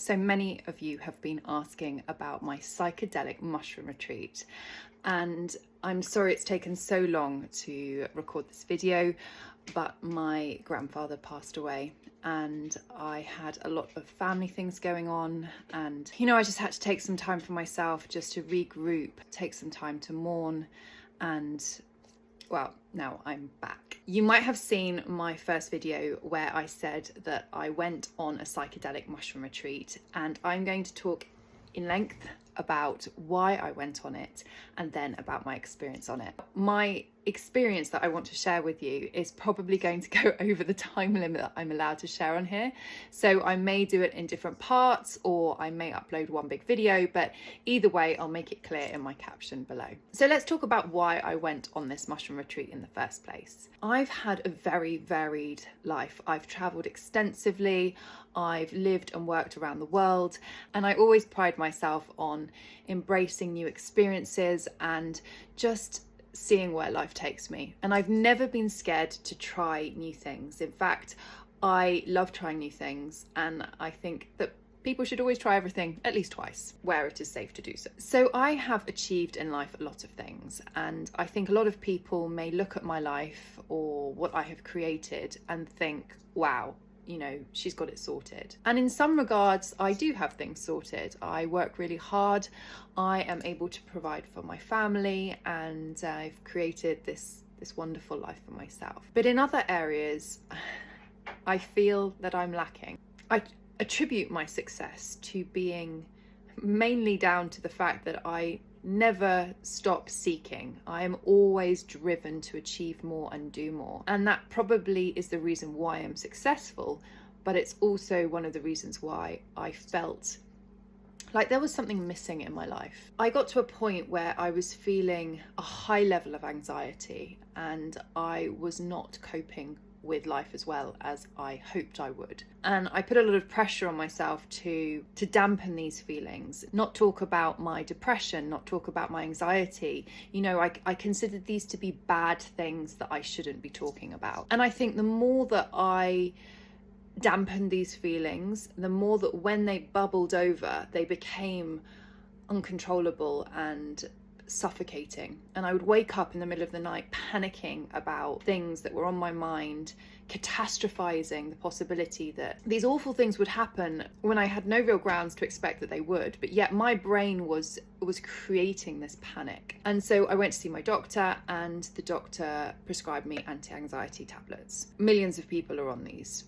So many of you have been asking about my psychedelic mushroom retreat, and I'm sorry it's taken so long to record this video, but my grandfather passed away and I had a lot of family things going on, and I just had to take some time for myself just to regroup, take some time to mourn, and well, now I'm back. You might have seen my first video where I said that I went on a psychedelic mushroom retreat, and I'm going to talk in length about why I went on it and then about my experience on it. My experience that I want to share with you is probably going to go over the time limit that I'm allowed to share on here. So I may do it in different parts, or I may upload one big video, but either way, I'll make it clear in my caption below. So let's talk about why I went on this mushroom retreat in the first place. I've had a very varied life. I've traveled extensively. I've lived and worked around the world, and I always pride myself on embracing new experiences and just seeing where life takes me. And I've never been scared to try new things. In fact, I love trying new things, and I think that people should always try everything at least twice where it is safe to do so. So I have achieved in life a lot of things, and I think a lot of people may look at my life or what I have created and think, wow, she's got it sorted. And in some regards, I do have things sorted. I work really hard. I am able to provide for my family, and I've created this wonderful life for myself. But in other areas, I feel that I'm lacking. I attribute my success to being mainly down to the fact that I never stop seeking. I am always driven to achieve more and do more. And that probably is the reason why I'm successful, but it's also one of the reasons why I felt like there was something missing in my life. I got to a point where I was feeling a high level of anxiety, and I was not coping with life as well as I hoped I would. And I put a lot of pressure on myself to dampen these feelings, not talk about my depression, not talk about my anxiety. I considered these to be bad things that I shouldn't be talking about. And I think the more that I dampened these feelings, the more that when they bubbled over, they became uncontrollable and suffocating. And I would wake up in the middle of the night panicking about things that were on my mind, catastrophizing the possibility that these awful things would happen when I had no real grounds to expect that they would, but yet my brain was creating this panic. And so I went to see my doctor, and the doctor prescribed me anti-anxiety tablets. Millions of people are on these.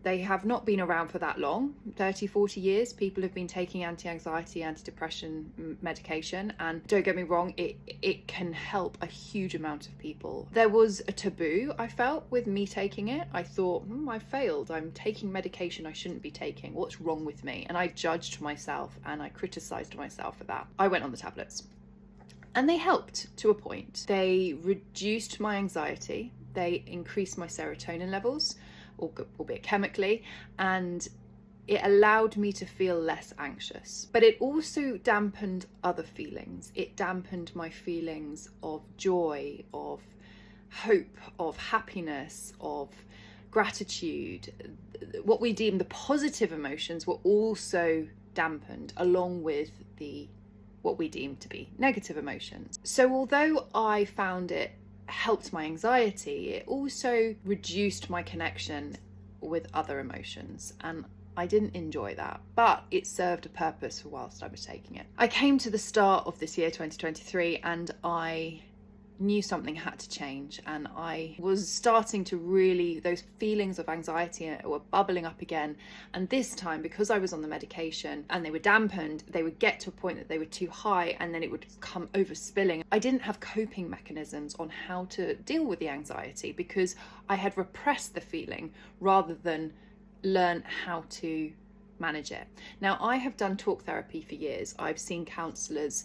They have not been around for that long, 30, 40 years. People have been taking anti-anxiety, anti-depression medication, and don't get me wrong, it can help a huge amount of people. There was a taboo I felt with me taking it. I thought, I failed. I'm taking medication I shouldn't be taking. What's wrong with me? And I judged myself and I criticized myself for that. I went on the tablets, and they helped to a point. They reduced my anxiety. They increased my serotonin levels, albeit chemically, and it allowed me to feel less anxious. But it also dampened other feelings. It dampened my feelings of joy, of hope, of happiness, of gratitude. What we deem the positive emotions were also dampened, along with what we deem to be negative emotions. So although I found it helped my anxiety, it also reduced my connection with other emotions, and I didn't enjoy that, but it served a purpose for whilst I was taking it. I came to the start of this year 2023, and I knew something had to change, and I was starting to really, those feelings of anxiety were bubbling up again. And this time, because I was on the medication and they were dampened, they would get to a point that they were too high, and then it would come overspilling. I didn't have coping mechanisms on how to deal with the anxiety because I had repressed the feeling rather than learn how to manage it. Now, I have done talk therapy for years. I've seen counsellors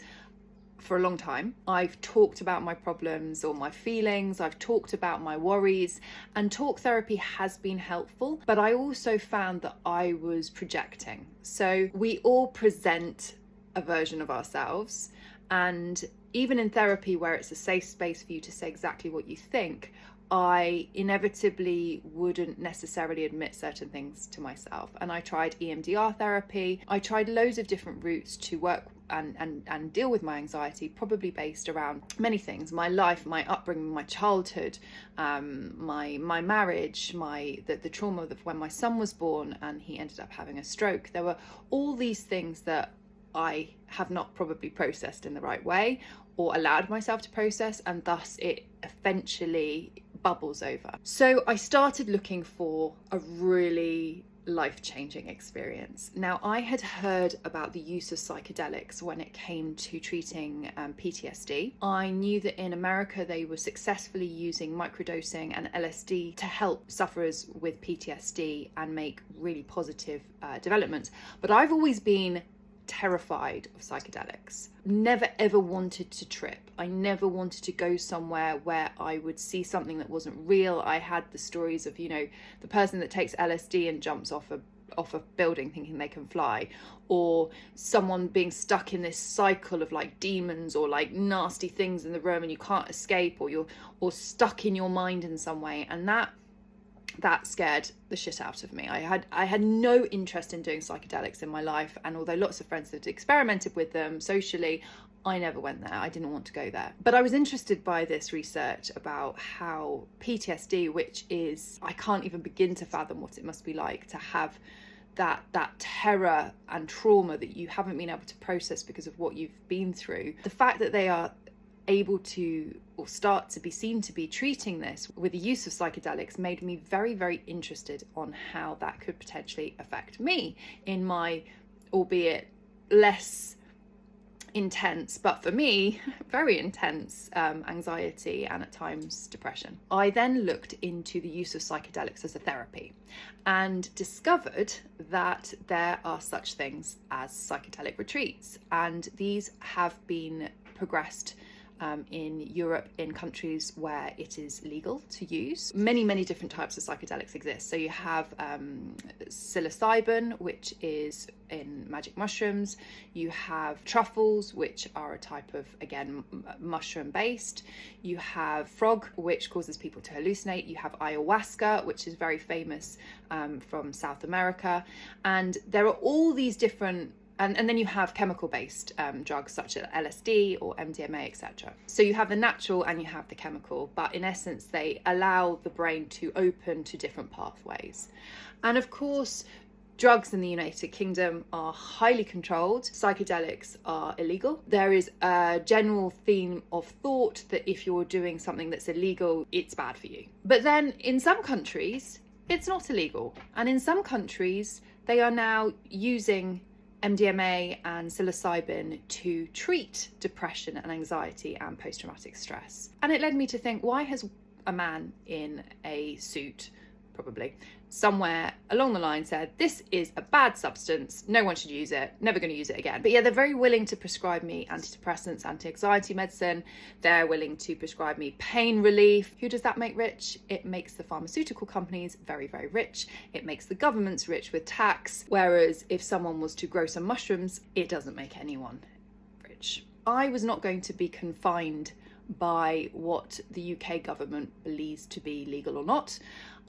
for a long time. I've talked about my problems or my feelings. I've talked about my worries, and talk therapy has been helpful, but I also found that I was projecting. So we all present a version of ourselves, and even in therapy where it's a safe space for you to say exactly what you think, I inevitably wouldn't necessarily admit certain things to myself. And I tried EMDR therapy. I tried loads of different routes to work and deal with my anxiety, probably based around many things: my life, my upbringing, my childhood, my marriage, the trauma of when my son was born and he ended up having a stroke. There were all these things that I have not probably processed in the right way or allowed myself to process, and thus it eventually bubbles over. So I started looking for a really life-changing experience. Now, I had heard about the use of psychedelics when it came to treating PTSD. I knew that in America they were successfully using microdosing and LSD to help sufferers with PTSD and make really positive developments. But I've always been terrified of psychedelics. Never ever wanted to trip. I never wanted to go somewhere where I would see something that wasn't real. I had the stories of, you know, the person that takes LSD and jumps off a building thinking they can fly, or someone being stuck in this cycle of like demons or like nasty things in the room and you can't escape, or you're stuck in your mind in some way. And that scared the shit out of me. I had no interest in doing psychedelics in my life, and although lots of friends had experimented with them socially, I never went there. I didn't want to go there. But I was interested by this research about how PTSD, which is, I can't even begin to fathom what it must be like to have that terror and trauma that you haven't been able to process because of what you've been through. The fact that they are able to, or start to be seen to be, treating this with the use of psychedelics made me very, very interested on how that could potentially affect me in my, albeit less intense, but for me, very intense anxiety and at times depression. I then looked into the use of psychedelics as a therapy and discovered that there are such things as psychedelic retreats, and these have been progressed in Europe, in countries where it is legal to use. Many different types of psychedelics exist. So you have psilocybin, which is in magic mushrooms. You have truffles, which are a type of, again, mushroom based. You have frog, which causes people to hallucinate. You have ayahuasca, which is very famous from South America. And there are all these different and then you have chemical-based drugs such as LSD or MDMA, etc. So you have the natural and you have the chemical, but in essence, they allow the brain to open to different pathways. And of course, drugs in the United Kingdom are highly controlled. Psychedelics are illegal. There is a general theme of thought that if you're doing something that's illegal, it's bad for you. But then in some countries, it's not illegal. And in some countries, they are now using MDMA and psilocybin to treat depression and anxiety and post-traumatic stress. And it led me to think, why has a man in a suit, probably, somewhere along the line said, this is a bad substance, no one should use it, never going to use it again. But yeah, they're very willing to prescribe me antidepressants, anti-anxiety medicine. They're willing to prescribe me pain relief. Who does that make rich? It makes the pharmaceutical companies very, very rich. It makes the governments rich with tax. Whereas if someone was to grow some mushrooms, it doesn't make anyone rich. I was not going to be confined by what the UK government believes to be legal or not.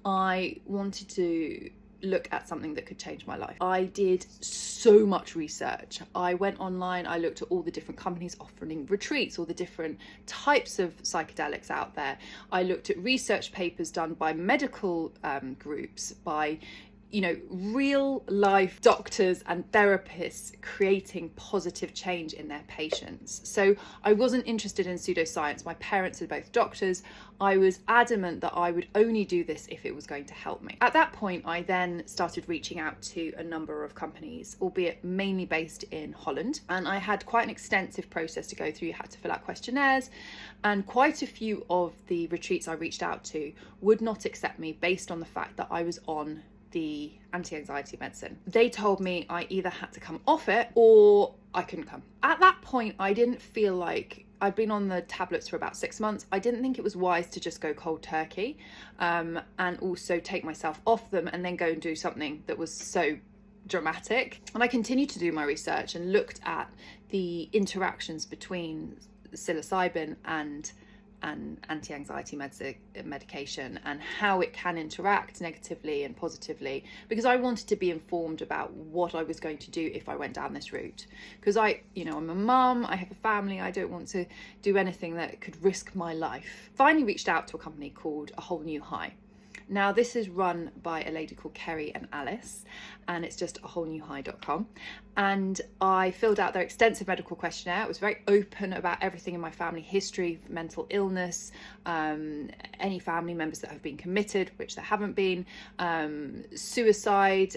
I wanted to look at something that could change my life. I did so much research. I went online, I looked at all the different companies offering retreats, all the different types of psychedelics out there. I looked at research papers done by medical groups, by real life doctors and therapists creating positive change in their patients. So I wasn't interested in pseudoscience. My parents are both doctors. I was adamant that I would only do this if it was going to help me. At that point, I then started reaching out to a number of companies, albeit mainly based in Holland. And I had quite an extensive process to go through. You had to fill out questionnaires, and quite a few of the retreats I reached out to would not accept me based on the fact that I was on the anti-anxiety medicine. They told me I either had to come off it or I couldn't come. At that point, I didn't feel like, I'd been on the tablets for about 6 months. I didn't think it was wise to just go cold turkey and also take myself off them and then go and do something that was so dramatic. And I continued to do my research and looked at the interactions between psilocybin and and anti-anxiety medication and how it can interact negatively and positively, because I wanted to be informed about what I was going to do if I went down this route. Because I'm a mum, I have a family, I don't want to do anything that could risk my life. Finally reached out to a company called A Whole New High. Now, this is run by a lady called Kerry and Alice, and it's just awholenewhigh.com. And I filled out their extensive medical questionnaire. It was very open about everything in my family history, mental illness, any family members that have been committed, which there haven't been, suicide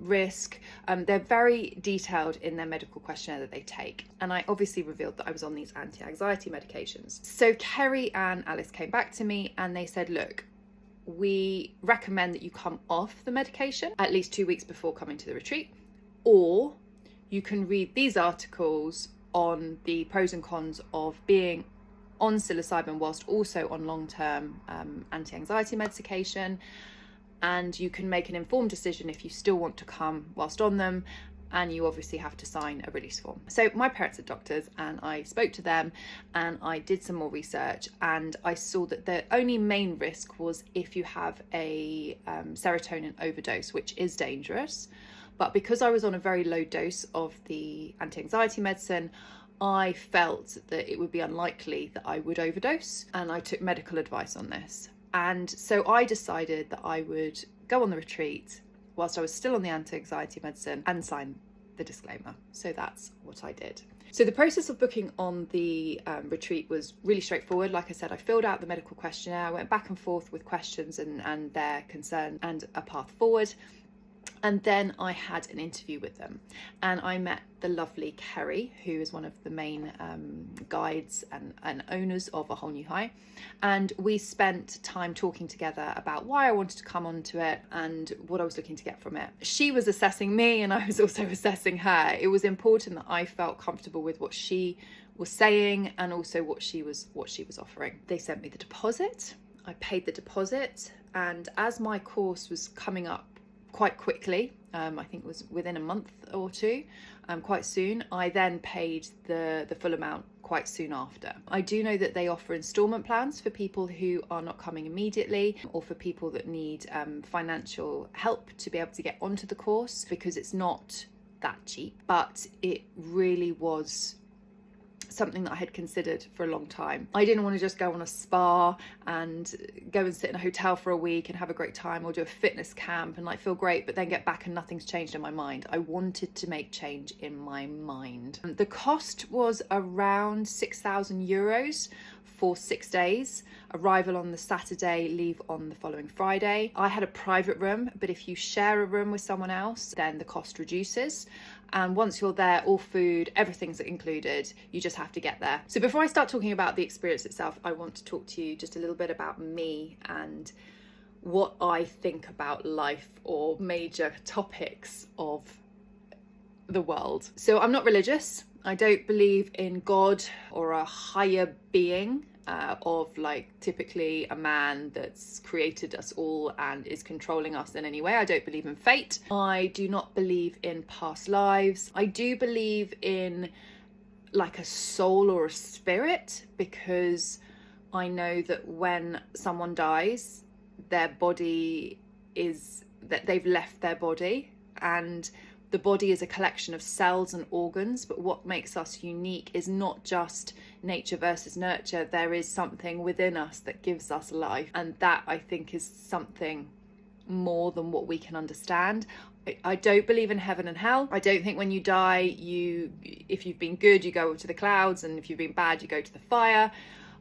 risk. They're very detailed in their medical questionnaire that they take. And I obviously revealed that I was on these anti-anxiety medications. So Kerry and Alice came back to me and they said, look, we recommend that you come off the medication at least 2 weeks before coming to the retreat, or you can read these articles on the pros and cons of being on psilocybin whilst also on long-term anti-anxiety medication, and you can make an informed decision if you still want to come whilst on them, and you obviously have to sign a release form. So my parents are doctors, and I spoke to them and I did some more research, and I saw that the only main risk was if you have a serotonin overdose, which is dangerous. But because I was on a very low dose of the anti-anxiety medicine, I felt that it would be unlikely that I would overdose, and I took medical advice on this. And so I decided that I would go on the retreat whilst I was still on the anti-anxiety medicine and sign the disclaimer. So that's what I did. So the process of booking on the retreat was really straightforward. Like I said, I filled out the medical questionnaire, I went back and forth with questions and their concern and a path forward. And then I had an interview with them, and I met the lovely Kerry, who is one of the main guides and owners of A Whole New High. And we spent time talking together about why I wanted to come onto it and what I was looking to get from it. She was assessing me and I was also assessing her. It was important that I felt comfortable with what she was saying and also what she was offering. They sent me the deposit. I paid the deposit, and as my course was coming up quite quickly, I think it was within a month or two, quite soon, I then paid the full amount quite soon after. I do know that they offer installment plans for people who are not coming immediately, or for people that need financial help to be able to get onto the course, because it's not that cheap, but it really was something that I had considered for a long time. I didn't want to just go on a spa and go and sit in a hotel for a week and have a great time, or do a fitness camp and feel great, but then get back and nothing's changed in my mind. I wanted to make change in my mind. The cost was around €6,000 for 6 days, arrival on the Saturday, leave on the following Friday. I had a private room, but if you share a room with someone else, then the cost reduces. And once you're there, all food, everything's included. You just have to get there. So before I start talking about the experience itself, I want to talk to you just a little bit about me and what I think about life, or major topics of the world. So I'm not religious. I don't believe in God or a higher being of typically a man that's created us all and is controlling us in any way. I don't believe in fate. I do not believe in past lives. I do believe in a soul or a spirit, because I know that when someone dies, their body that they've left their body, and the body is a collection of cells and organs, but what makes us unique is not just nature versus nurture. There is something within us that gives us life, and that, I think, is something more than what we can understand. I don't believe in heaven and hell. I don't think when you die, if you've been good, you go to the clouds, and if you've been bad, you go to the fire.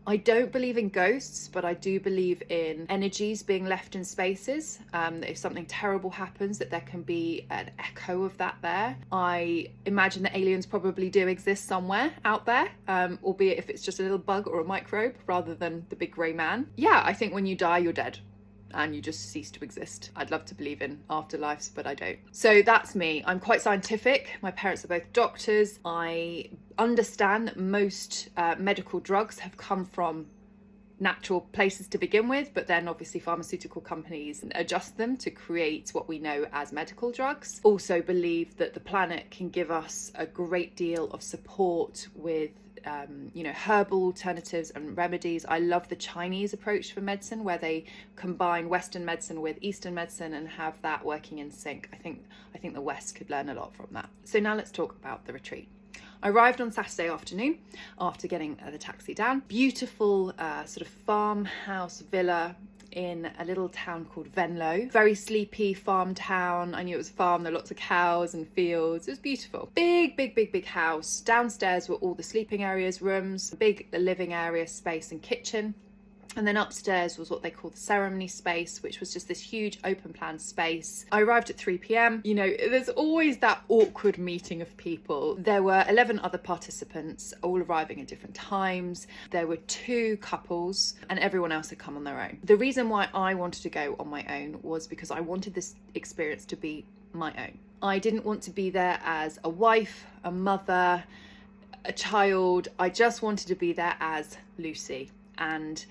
I don't believe in ghosts, but I do believe in energies being left in spaces. That if something terrible happens, that there can be an echo of that there. I imagine that aliens probably do exist somewhere out there, albeit if it's just a little bug or a microbe rather than the big grey man. Yeah, I think when you die, you're dead and you just cease to exist. I'd love to believe in afterlives, but I don't. So that's me. I'm quite scientific. My parents are both doctors. I understand that most medical drugs have come from natural places to begin with, but then obviously pharmaceutical companies adjust them to create what we know as medical drugs. Also believe that the planet can give us a great deal of support with herbal alternatives and remedies. I love the Chinese approach for medicine, where they combine Western medicine with Eastern medicine and have that working in sync. I think the West could learn a lot from that. So now let's talk about the retreat. I arrived on Saturday afternoon after getting the taxi down. Beautiful sort of farmhouse villa in a little town called Venlo. Very sleepy farm town. I knew it was a farm, there were lots of cows and fields. It was beautiful. Big house. Downstairs were all the sleeping areas, rooms, big living area, space and kitchen. And then upstairs was what they call the ceremony space, which was just this huge open plan space. I arrived at 3 p.m. There's always that awkward meeting of people. There were 11 other participants, all arriving at different times. There were 2 couples and everyone else had come on their own. The reason why I wanted to go on my own was because I wanted this experience to be my own. I didn't want to be there as a wife, a mother, a child. I just wanted to be there as Lucy, and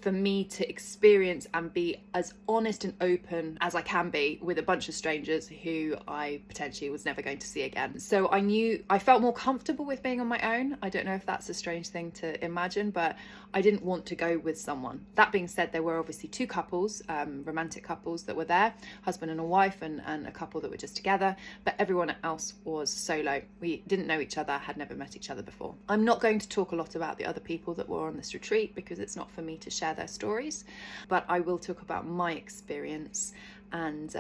for me to experience and be as honest and open as I can be with a bunch of strangers who I potentially was never going to see again. So I felt more comfortable with being on my own. I don't know if that's a strange thing to imagine, but I didn't want to go with someone. That being said, there were obviously 2 couples, romantic couples that were there, husband and a wife, and a couple that were just together, but everyone else was solo. We didn't know each other, had never met each other before. I'm not going to talk a lot about the other people that were on this retreat because it's not for me to share their stories, but I will talk about my experience and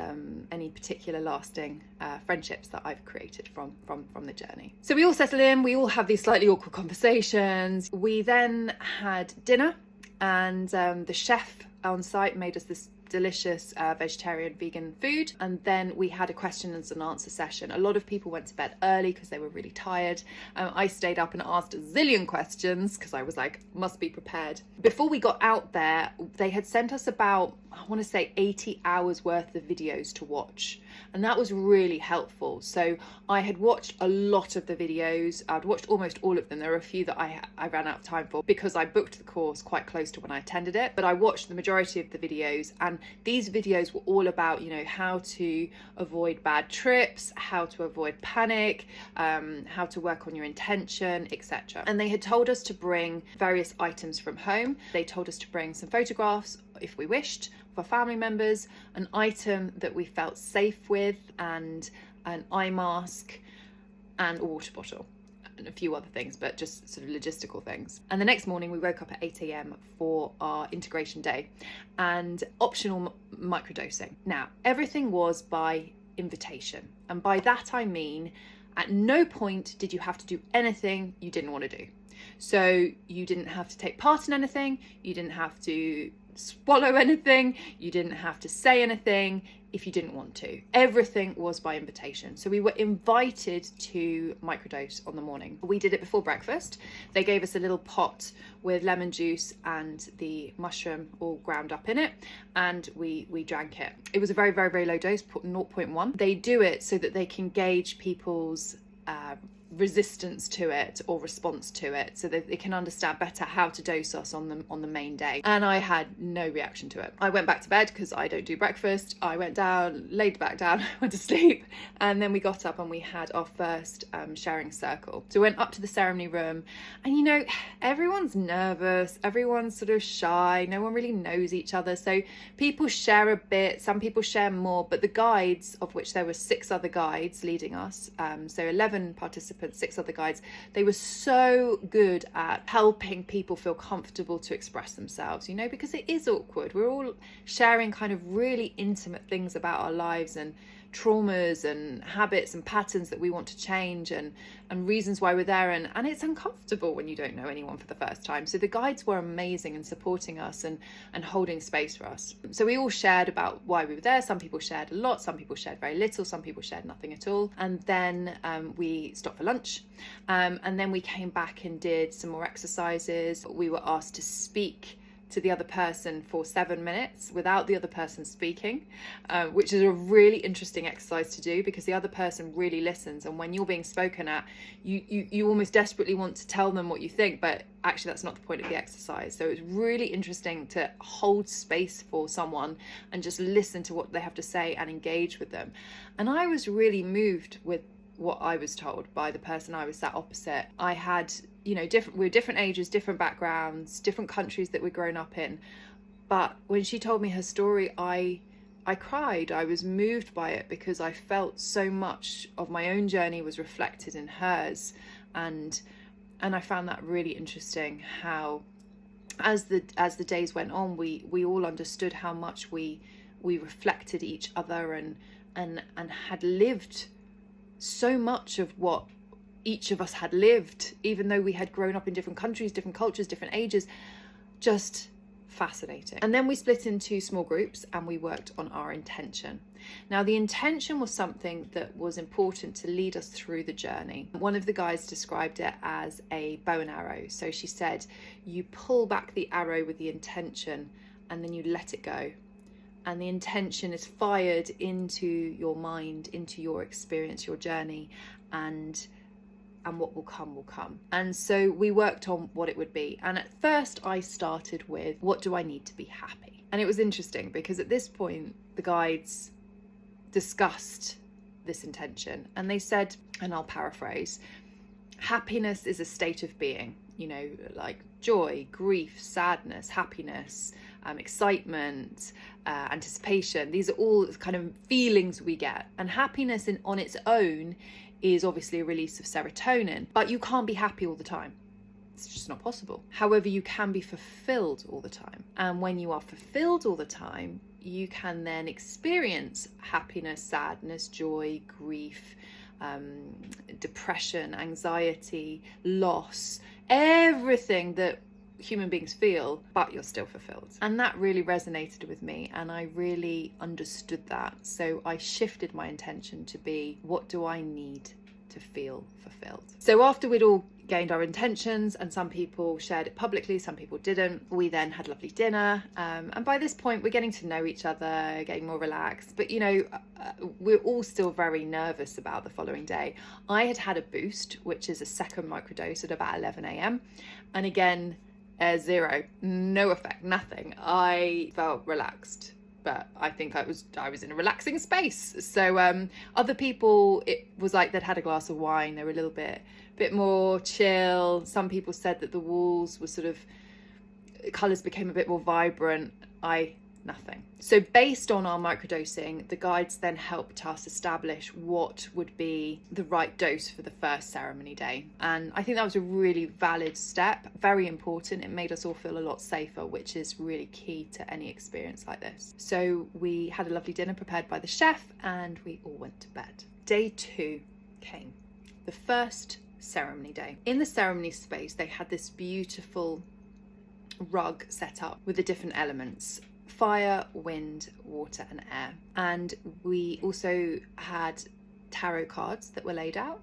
any particular lasting friendships that I've created from the journey. So we all settle in, we all have these slightly awkward conversations. We then had dinner, and the chef on site made us this delicious vegetarian vegan food, and then we had a questions and answer session. A lot of people went to bed early because they were really tired. I stayed up and asked a zillion questions because I was like, must be prepared. Before we got out there, they had sent us about, I want to say 80 hours worth of videos to watch, and that was really helpful. So I had watched a lot of the videos. I'd watched almost all of them. There were a few that I ran out of time for because I booked the course quite close to when I attended it, but I watched the majority of the videos, and these videos were all about how to avoid bad trips, how to avoid panic, how to work on your intention, etc. And they had told us to bring various items from home. They told us to bring some photographs if we wished for family members, an item that we felt safe with, and an eye mask and a water bottle, and a few other things, but just sort of logistical things. And the next morning we woke up at 8 a.m. for our integration day and optional microdosing. Now, everything was by invitation, and by that I mean at no point did you have to do anything you didn't want to do. So you didn't have to take part in anything, you didn't have to swallow anything, you didn't have to say anything if you didn't want to. Everything was by invitation. So we were invited to microdose on the morning. We did it before breakfast. They gave us a little pot with lemon juice and the mushroom all ground up in it, and we drank it. It was a very, very, very low dose, 0.1. They do it so that they can gauge people's resistance to it or response to it, so that they can understand better how to dose us on the main day. And I had no reaction to it. I went back to bed because I don't do breakfast. I went down, laid back down, went to sleep, and then we got up and we had our first sharing circle. So we went up to the ceremony room, and everyone's nervous, everyone's sort of shy, no one really knows each other, so people share a bit, some people share more, but the guides, of which there were 6 other guides leading us, so 11 participants, 6 other guides, they were so good at helping people feel comfortable to express themselves, because it is awkward. We're all sharing kind of really intimate things about our lives and traumas and habits and patterns that we want to change, and reasons why we're there, and it's uncomfortable when you don't know anyone for the first time. So the guides were amazing in supporting us and holding space for us. So we all shared about why we were there. Some people shared a lot, some people shared very little, some people shared nothing at all. And then we stopped for lunch, and then we came back and did some more exercises. We were asked to speak to the other person for 7 minutes without the other person speaking, which is a really interesting exercise to do because the other person really listens, and when you're being spoken at, you almost desperately want to tell them what you think, but actually that's not the point of the exercise. So it's really interesting to hold space for someone and just listen to what they have to say and engage with them. And I was really moved with what I was told by the person I was sat opposite. I had you know, we're different ages, different backgrounds, different countries that we've grown up in. But when she told me her story, I cried. I was moved by it because I felt so much of my own journey was reflected in hers. And I found that really interesting, how as the days went on, we all understood how much we reflected each other and had lived so much of what each of us had lived, even though we had grown up in different countries, different cultures, different ages. Just fascinating. And then we split into small groups and we worked on our intention. Now, the intention was something that was important to lead us through the journey. One of the guys described it as a bow and arrow. So she said, you pull back the arrow with the intention and then you let it go. And the intention is fired into your mind, into your experience, your journey, and what will come will come. And so we worked on what it would be. And at first I started with, what do I need to be happy? And it was interesting because at this point, the guides discussed this intention and they said, and I'll paraphrase, happiness is a state of being, you know, like joy, grief, sadness, happiness, excitement, anticipation. These are all kind of feelings we get. And happiness on its own is obviously a release of serotonin, but you can't be happy all the time. It's just not possible. However, you can be fulfilled all the time. And when you are fulfilled all the time, you can then experience happiness, sadness, joy, grief, depression, anxiety, loss, everything that human beings feel, but you're still fulfilled. And that really resonated with me, and I really understood that. So I shifted my intention to be, what do I need to feel fulfilled? So after we'd all gained our intentions, and some people shared it publicly, some people didn't, we then had lovely dinner, and by this point we're getting to know each other, getting more relaxed, but you know, we're all still very nervous about the following day. I had had a boost, which is a second microdose at about 11 a.m, and again, zero, no effect, nothing. I felt relaxed, but I think I was in a relaxing space. So other people, it was like they'd had a glass of wine, they were a little bit more chill. Some people said that the walls were sort of, colours became a bit more vibrant. Nothing. So based on our microdosing, the guides then helped us establish what would be the right dose for the first ceremony day. And I think that was a really valid step, very important. It made us all feel a lot safer, which is really key to any experience like this. So we had a lovely dinner prepared by the chef and we all went to bed. Day 2 came, the first ceremony day. In the ceremony space, they had this beautiful rug set up with the different elements: fire, wind, water and air. And we also had tarot cards that were laid out,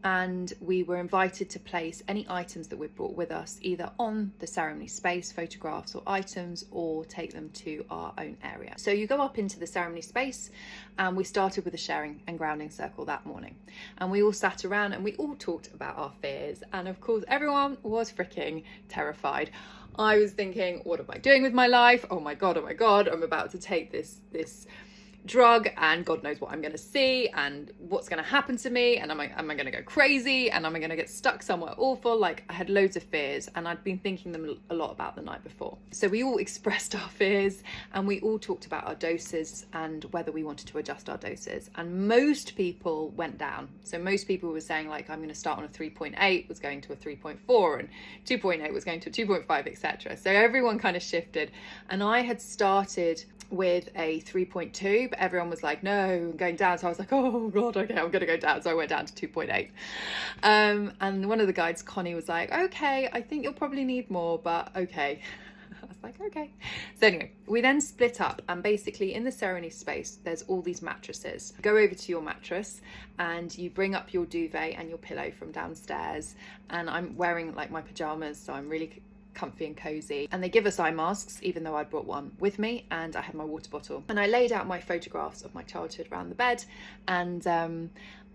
and we were invited to place any items that we brought with us either on the ceremony space, photographs or items, or take them to our own area. So you go up into the ceremony space, and we started with a sharing and grounding circle that morning, and we all sat around and we all talked about our fears, and of course everyone was freaking terrified. I was thinking, what am I doing with my life? Oh my God, I'm about to take this drug and God knows what I'm going to see and what's going to happen to me, and am I going to go crazy, and am I going to get stuck somewhere awful? Like, I had loads of fears, and I'd been thinking them a lot about the night before. So we all expressed our fears, and we all talked about our doses and whether we wanted to adjust our doses, and most people went down. So most people were saying, like, I'm going to start on a 3.8, was going to a 3.4, and 2.8 was going to a 2.5, etc. So everyone kind of shifted, and I had started with a 3.2, but everyone was like, no, I'm going down. So I was like, oh God, okay, I'm gonna go down. So I went down to 2.8. And one of the guides, Connie, was like, okay, I think you'll probably need more, but okay. I was like, okay. So anyway, we then split up, and basically in the ceremony space, there's all these mattresses. Go over to your mattress and you bring up your duvet and your pillow from downstairs. And I'm wearing like my pajamas, so I'm really comfy and cozy, and they give us eye masks, even though I'd brought one with me, and I had my water bottle, and I laid out my photographs of my childhood around the bed, and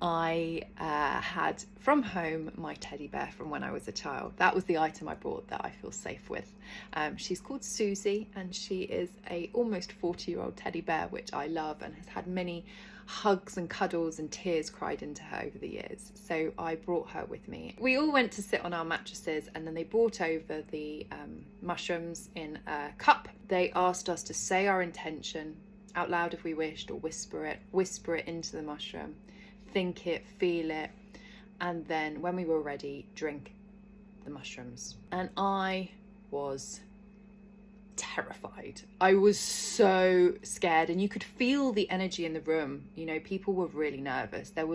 I had from home my teddy bear from when I was a child. That was the item I brought that I feel safe with. She's called Susie, and she is a almost 40-year-old teddy bear, which I love, and has had many hugs and cuddles and tears cried into her over the years. So I brought her with me. We all went to sit on our mattresses, and then they brought over the mushrooms in a cup. They asked us to say our intention out loud if we wished, or whisper it into the mushroom, think it, feel it, and then when we were ready, drink the mushrooms. And I was terrified. I was so scared, and you could feel the energy in the room. You know, people were really nervous. It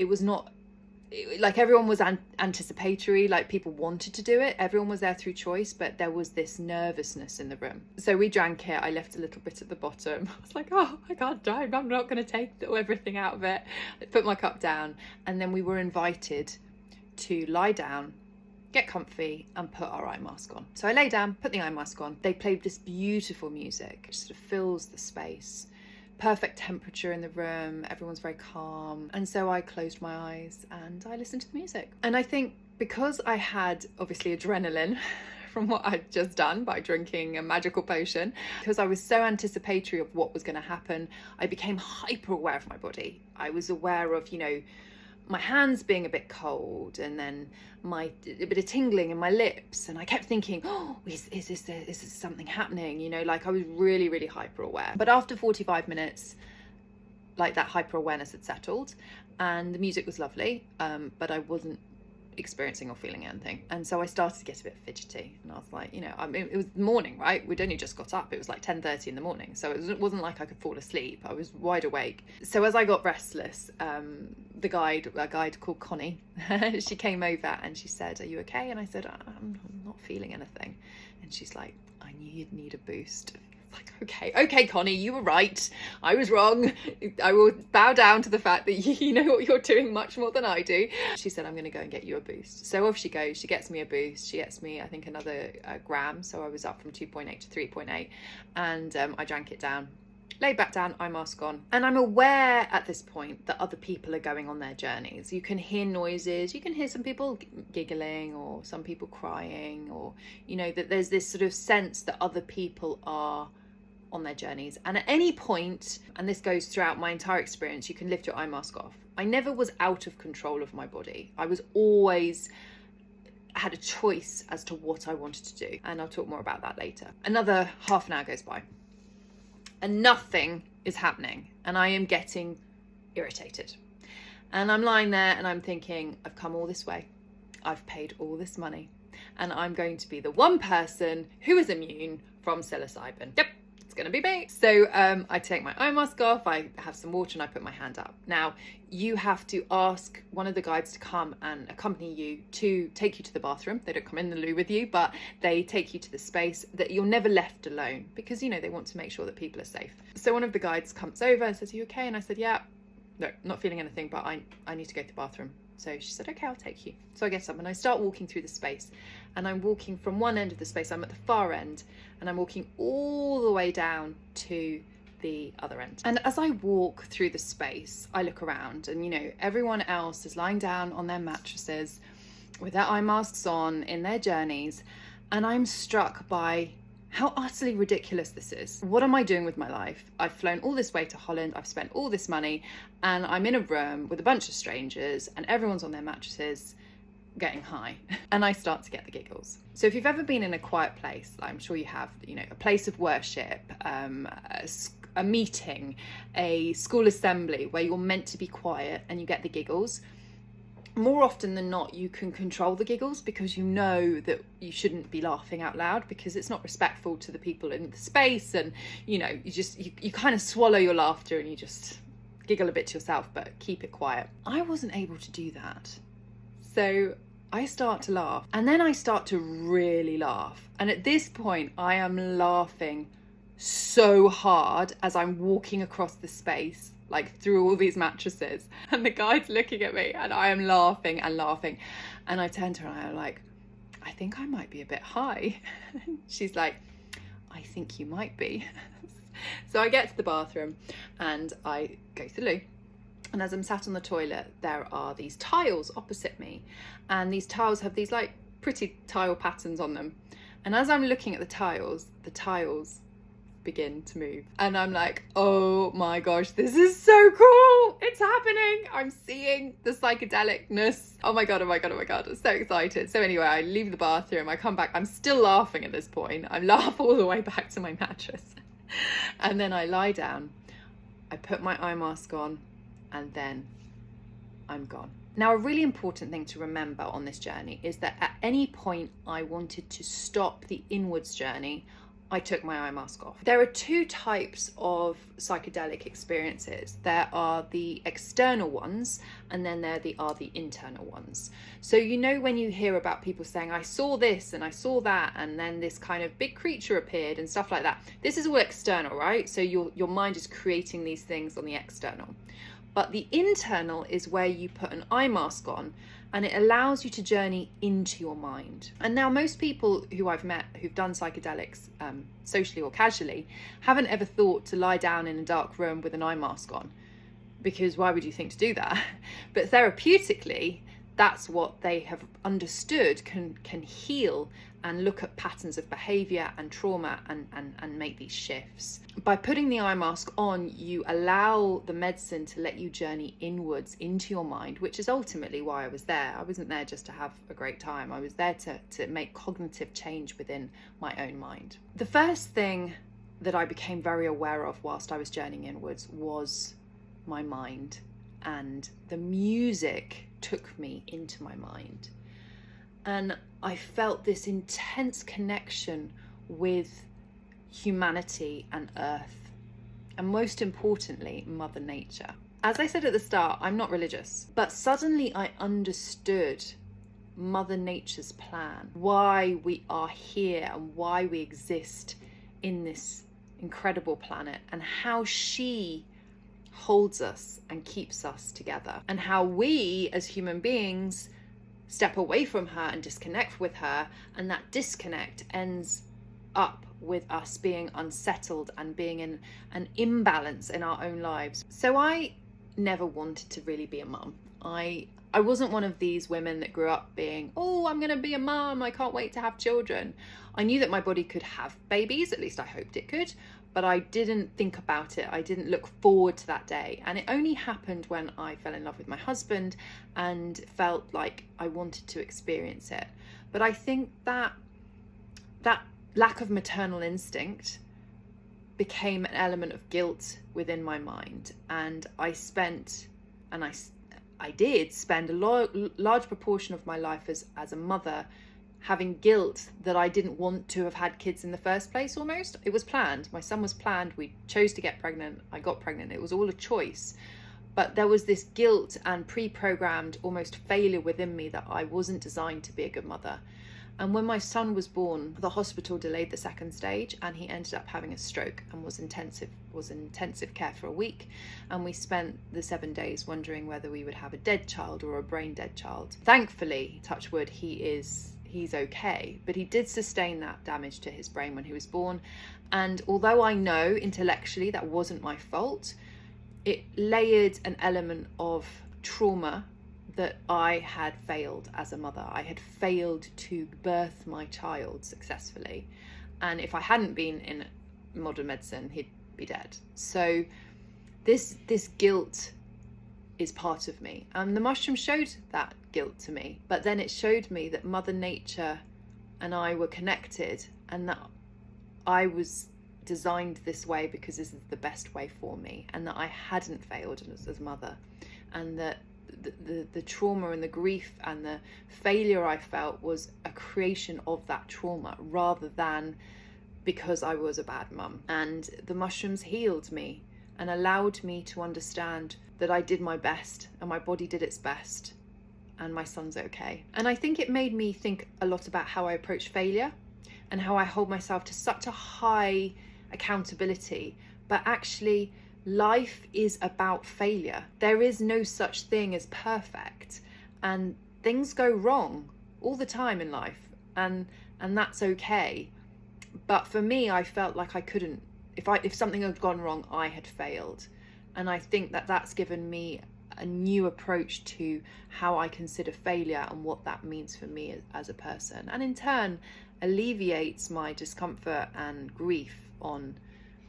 was not like everyone was anticipatory, like people wanted to do it. Everyone was there through choice, but there was this nervousness in the room. So we drank it. I left a little bit at the bottom. I was like, oh, I can't die. I'm not going to take everything out of it. I put my cup down, and then we were invited to lie down, get comfy, and put our eye mask on. So I lay down, put the eye mask on. They played this beautiful music, which sort of fills the space. Perfect temperature in the room, everyone's very calm. And so I closed my eyes and I listened to the music. And I think because I had obviously adrenaline from what I'd just done by drinking a magical potion, because I was so anticipatory of what was going to happen, I became hyper aware of my body. I was aware of, you know, my hands being a bit cold, and then a bit of tingling in my lips, and I kept thinking, oh, is this something happening? You know, like I was really, really hyper aware. But after 45 minutes, like that hyper awareness had settled, and the music was lovely, but I wasn't experiencing or feeling anything. And so I started to get a bit fidgety, and I was like, you know, I mean, it was morning, right? We'd only just got up. It was like 10:30 in the morning, so it wasn't like I could fall asleep. I was wide awake. So as I got restless, a guide called Connie, she came over and she said, are you okay? And I said, I'm not feeling anything. And she's like, I knew you'd need a boost. Like, okay, Connie, you were right. I was wrong. I will bow down to the fact that you know what you're doing much more than I do. She said, I'm going to go and get you a boost. So off she goes. She gets me a boost. She gets me, I think, another gram. So I was up from 2.8 to 3.8. And I drank it down. Laid back down, eye mask on. And I'm aware at this point that other people are going on their journeys. You can hear noises. You can hear some people giggling, or some people crying, or, you know, that there's this sort of sense that other people are on their journeys. And at any point, and this goes throughout my entire experience, you can lift your eye mask off. I never was out of control of my body. I was always had a choice as to what I wanted to do. And I'll talk more about that later. Another half an hour goes by and nothing is happening. And I am getting irritated. And I'm lying there and I'm thinking, I've come all this way. I've paid all this money. And I'm going to be the one person who is immune from psilocybin. Yep. It's going to be me. So I take my eye mask off, I have some water, and I put my hand up. Now, you have to ask one of the guides to come and accompany you to take you to the bathroom. They don't come in the loo with you, but they take you to the space that you're never left alone, because, you know, they want to make sure that people are safe. So one of the guides comes over and says, are you okay? And I said, yeah, no, not feeling anything, but I need to go to the bathroom. So she said, okay, I'll take you. So I get up and I start walking through the space, and I'm walking from one end of the space, I'm at the far end, and I'm walking all the way down to the other end. And as I walk through the space, I look around, and, you know, everyone else is lying down on their mattresses with their eye masks on in their journeys. And I'm struck by how utterly ridiculous this is. What am I doing with my life? I've flown all this way to Holland, I've spent all this money, and I'm in a room with a bunch of strangers, and everyone's on their mattresses getting high. And I start to get the giggles. So if you've ever been in a quiet place, I'm sure you have, you know, a place of worship, a meeting, a school assembly where you're meant to be quiet and you get the giggles, more often than not, you can control the giggles, because you know that you shouldn't be laughing out loud, because it's not respectful to the people in the space. And, you know, you kind of swallow your laughter and you just giggle a bit to yourself, but keep it quiet. I wasn't able to do that. So I start to laugh, and then I start to really laugh. And at this point, I am laughing so hard as I'm walking across the space, like through all these mattresses, and the guide's looking at me, and I am laughing and laughing. And I turn to her and I'm like, I think I might be a bit high. She's like, I think you might be. So I get to the bathroom and I go to the loo, And as I'm sat on the toilet, there are these tiles opposite me, and these tiles have these like pretty tile patterns on them. And as I'm looking at the tiles begin to move, and I'm like, oh my gosh, this is so cool, it's happening, I'm seeing the psychedelicness. Oh my god, I'm so excited. So anyway, I leave the bathroom, I come back, I'm still laughing at this point, I laugh all the way back to my mattress and then I lie down, I put my eye mask on, and then I'm gone. Now, a really important thing to remember on this journey is that at any point I wanted to stop the inwards journey, I took my eye mask off. There are two types of psychedelic experiences. There are the external ones, and then there are the internal ones. So you know when you hear about people saying, I saw this and I saw that, and then this kind of big creature appeared and stuff like that. This is all external, right? So your mind is creating these things on the external. But the internal is where you put an eye mask on, and it allows you to journey into your mind. And now most people who I've met who've done psychedelics socially or casually haven't ever thought to lie down in a dark room with an eye mask on, because why would you think to do that? But therapeutically, that's what they have understood can heal and look at patterns of behavior and trauma and make these shifts. By putting the eye mask on, you allow the medicine to let you journey inwards into your mind, which is ultimately why I was there. I wasn't there just to have a great time. I was there to make cognitive change within my own mind. The first thing that I became very aware of whilst I was journeying inwards was my mind, and the music took me into my mind. And I felt this intense connection with humanity and Earth, and most importantly, Mother Nature. As I said at the start, I'm not religious, but suddenly I understood Mother Nature's plan, why we are here and why we exist in this incredible planet, and how she holds us and keeps us together, and how we as human beings step away from her and disconnect with her, and that disconnect ends up with us being unsettled and being in an imbalance in our own lives. So I never wanted to really be a mum. I wasn't one of these women that grew up being, oh, I'm gonna be a mum, I can't wait to have children. I knew that my body could have babies, at least I hoped it could, but I didn't think about it. I didn't look forward to that day. And it only happened when I fell in love with my husband and felt like I wanted to experience it. But I think that lack of maternal instinct became an element of guilt within my mind. And I did spend a large proportion of my life as a mother having guilt that I didn't want to have had kids in the first place. Almost, it was planned. My son was planned. We chose to get pregnant. I got pregnant. It was all a choice. But there was this guilt and pre-programmed almost failure within me that I wasn't designed to be a good mother. And when my son was born, the hospital delayed the second stage, and he ended up having a stroke and was in intensive care for a week. And we spent the 7 days wondering whether we would have a dead child or a brain dead child. Thankfully, touch wood, he's okay, but he did sustain that damage to his brain when he was born. And although I know intellectually that wasn't my fault, it layered an element of trauma that I had failed as a mother. I had failed to birth my child successfully. And if I hadn't been in modern medicine, he'd be dead. So this guilt is part of me. And the mushroom showed that guilt to me. But then it showed me that Mother Nature and I were connected, and that I was designed this way because this is the best way for me, and that I hadn't failed as a mother, and that the trauma and the grief and the failure I felt was a creation of that trauma rather than because I was a bad mum. And the mushrooms healed me and allowed me to understand that I did my best and my body did its best and my son's okay. And I think it made me think a lot about how I approach failure and how I hold myself to such a high accountability, but actually life is about failure. There is no such thing as perfect, and things go wrong all the time in life, and that's okay. But for me, I felt like I couldn't, if something had gone wrong, I had failed. And I think that that's given me a new approach to how I consider failure and what that means for me as a person, and in turn alleviates my discomfort and grief on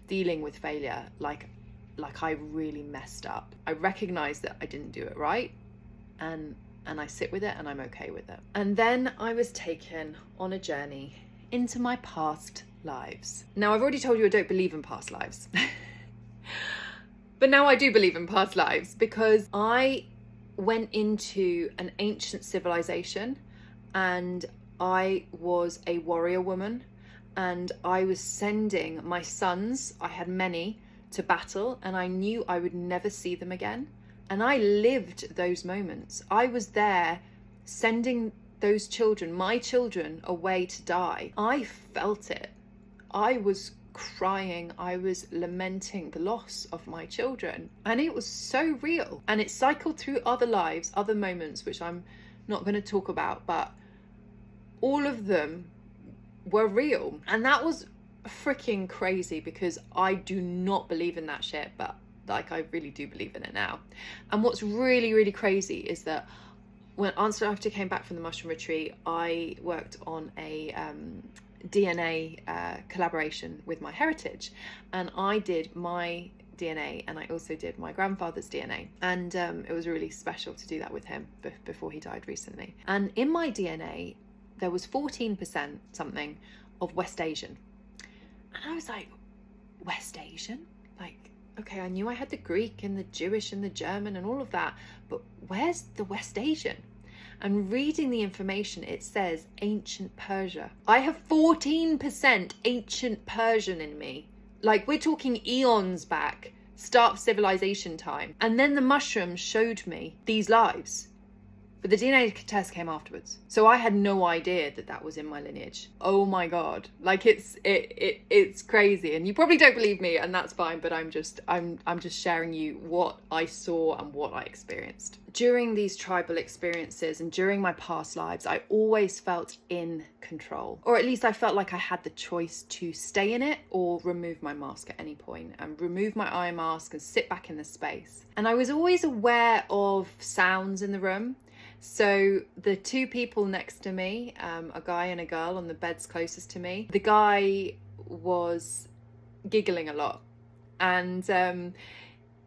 dealing with failure like I really messed up. I recognize that I didn't do it right, and I sit with it and I'm okay with it. And then I was taken on a journey into my past lives. Now, I've already told you I don't believe in past lives. But now I do believe in past lives, because I went into an ancient civilization and I was a warrior woman, and I was sending my sons, I had many, to battle, and I knew I would never see them again. And I lived those moments. I was there sending those children, my children, away to die. I felt it. I was crying. I was lamenting the loss of my children. And it was so real. And it cycled through other lives, other moments, which I'm not going to talk about, but all of them were real. And that was freaking crazy, because I do not believe in that shit, but like I really do believe in it now. And what's really, really crazy is that after I came back from the mushroom retreat, I worked on a DNA collaboration with my heritage, and I did my DNA and I also did my grandfather's DNA, and it was really special to do that with him before he died recently. And in my DNA there was 14% something of West Asian, and I was like, West Asian? Like, okay, I knew I had the Greek and the Jewish and the German and all of that, but where's the West Asian? And reading the information, it says ancient Persia. I have 14% ancient Persian in me. Like, we're talking eons back, start of civilization time. And then the mushrooms showed me these lives. But the DNA test came afterwards. So I had no idea that that was in my lineage. Oh my God. Like, it's crazy. And you probably don't believe me, and that's fine, but I'm just sharing you what I saw and what I experienced. During these tribal experiences and during my past lives, I always felt in control. Or at least I felt like I had the choice to stay in it or remove my mask at any point, and remove my eye mask and sit back in the space. And I was always aware of sounds in the room. So the two people next to me, a guy and a girl on the beds closest to me, the guy was giggling a lot. And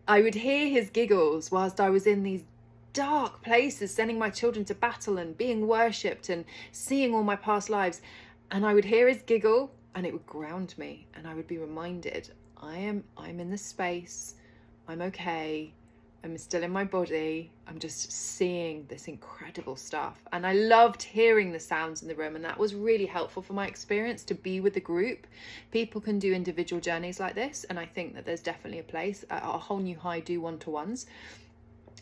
I would hear his giggles whilst I was in these dark places, sending my children to battle and being worshipped and seeing all my past lives. And I would hear his giggle and it would ground me. And I would be reminded, I'm in the space, I'm okay. I'm still in my body. I'm just seeing this incredible stuff. And I loved hearing the sounds in the room. And that was really helpful for my experience, to be with the group. People can do individual journeys like this. And I think that there's definitely a place, a whole new high do one-to-ones.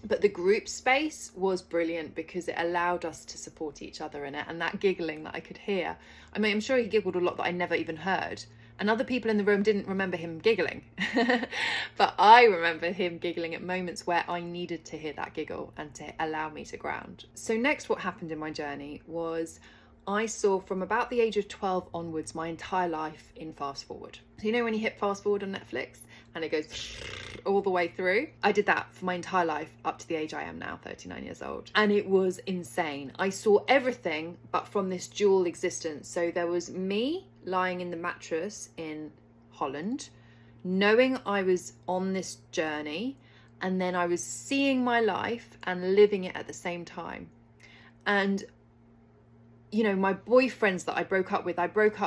But the group space was brilliant because it allowed us to support each other in it. And that giggling that I could hear. I mean, I'm sure he giggled a lot that I never even heard. And other people in the room didn't remember him giggling. But I remember him giggling at moments where I needed to hear that giggle and to allow me to ground. So next, what happened in my journey was I saw, from about the age of 12 onwards, my entire life in fast forward. So you know when you hit fast forward on Netflix and it goes all the way through? I did that for my entire life up to the age I am now, 39 years old. And it was insane. I saw everything, but from this dual existence. So there was me lying in the mattress in Holland, knowing I was on this journey, and then I was seeing my life and living it at the same time. And you know, my boyfriends that I broke up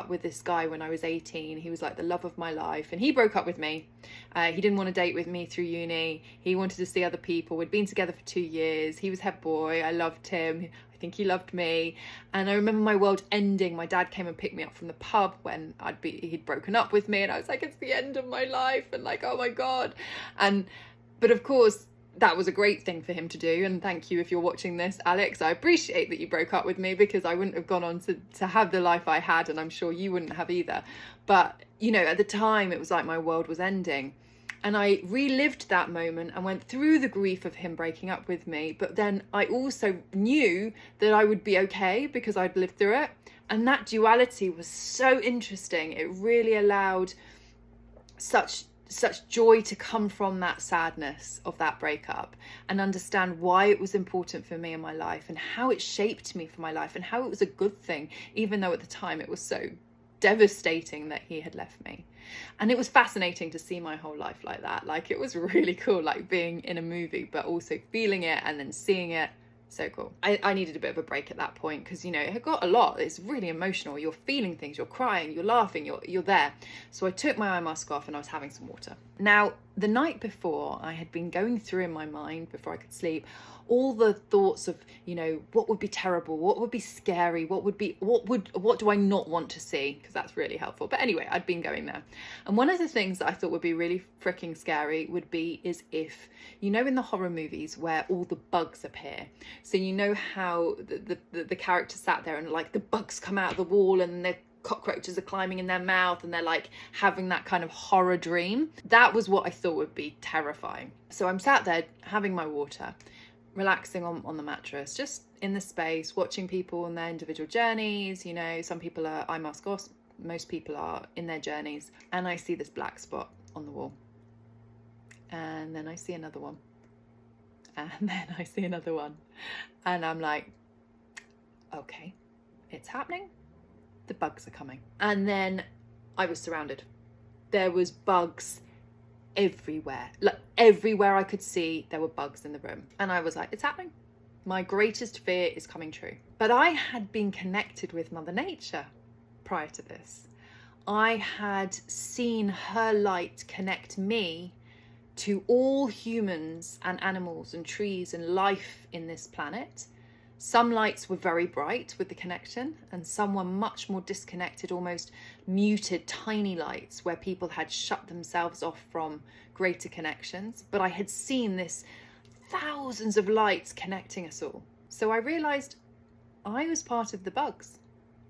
with this guy when I was 18. He was like the love of my life, and he broke up with me. He didn't want to date with me through uni. He wanted to see other people. We'd been together for 2 years. He was head boy. I loved him. I think he loved me. And I remember my world ending. My dad came and picked me up from the pub when he'd broken up with me, and I was like, it's the end of my life, and like, oh my God. But of course, that was a great thing for him to do. And thank you if you're watching this, Alex. I appreciate that you broke up with me, because I wouldn't have gone on to have the life I had, and I'm sure you wouldn't have either. But, you know, at the time it was like my world was ending. And I relived that moment and went through the grief of him breaking up with me. But then I also knew that I would be okay because I'd lived through it. And that duality was so interesting. It really allowed such such joy to come from that sadness of that breakup and understand why it was important for me in my life and how it shaped me for my life and how it was a good thing, even though at the time it was so devastating that he had left me. And it was fascinating to see my whole life like that. Like, it was really cool, like being in a movie, but also feeling it and then seeing it. So cool. I needed a bit of a break at that point because, you know, it had got a lot. It's really emotional. You're feeling things, you're crying, you're laughing, you're there. So I took my eye mask off and I was having some water. Now, the night before, I had been going through in my mind before I could sleep all the thoughts of, you know, what would be terrible, what would be scary, what do I not want to see? Because that's really helpful. But anyway, I'd been going there. And one of the things that I thought would be really freaking scary is if, you know, in the horror movies where all the bugs appear. So you know how the character sat there and like the bugs come out of the wall and the cockroaches are climbing in their mouth and they're like having that kind of horror dream. That was what I thought would be terrifying. So I'm sat there having my water, relaxing on the mattress, just in the space, watching people on their individual journeys. You know, some people are eye mask off, most people are in their journeys. And I see this black spot on the wall. And then I see another one. And then I see another one. And I'm like, okay, it's happening. The bugs are coming. And then I was surrounded. There was bugs everywhere. Like, everywhere I could see, there were bugs in the room. And I was like, it's happening. My greatest fear is coming true. But I had been connected with Mother Nature prior to this. I had seen her light connect me to all humans and animals and trees and life in this planet. Some lights were very bright with the connection, and some were much more disconnected, almost muted, tiny lights where people had shut themselves off from greater connections. But I had seen this thousands of lights connecting us all. So I realized I was part of the bugs,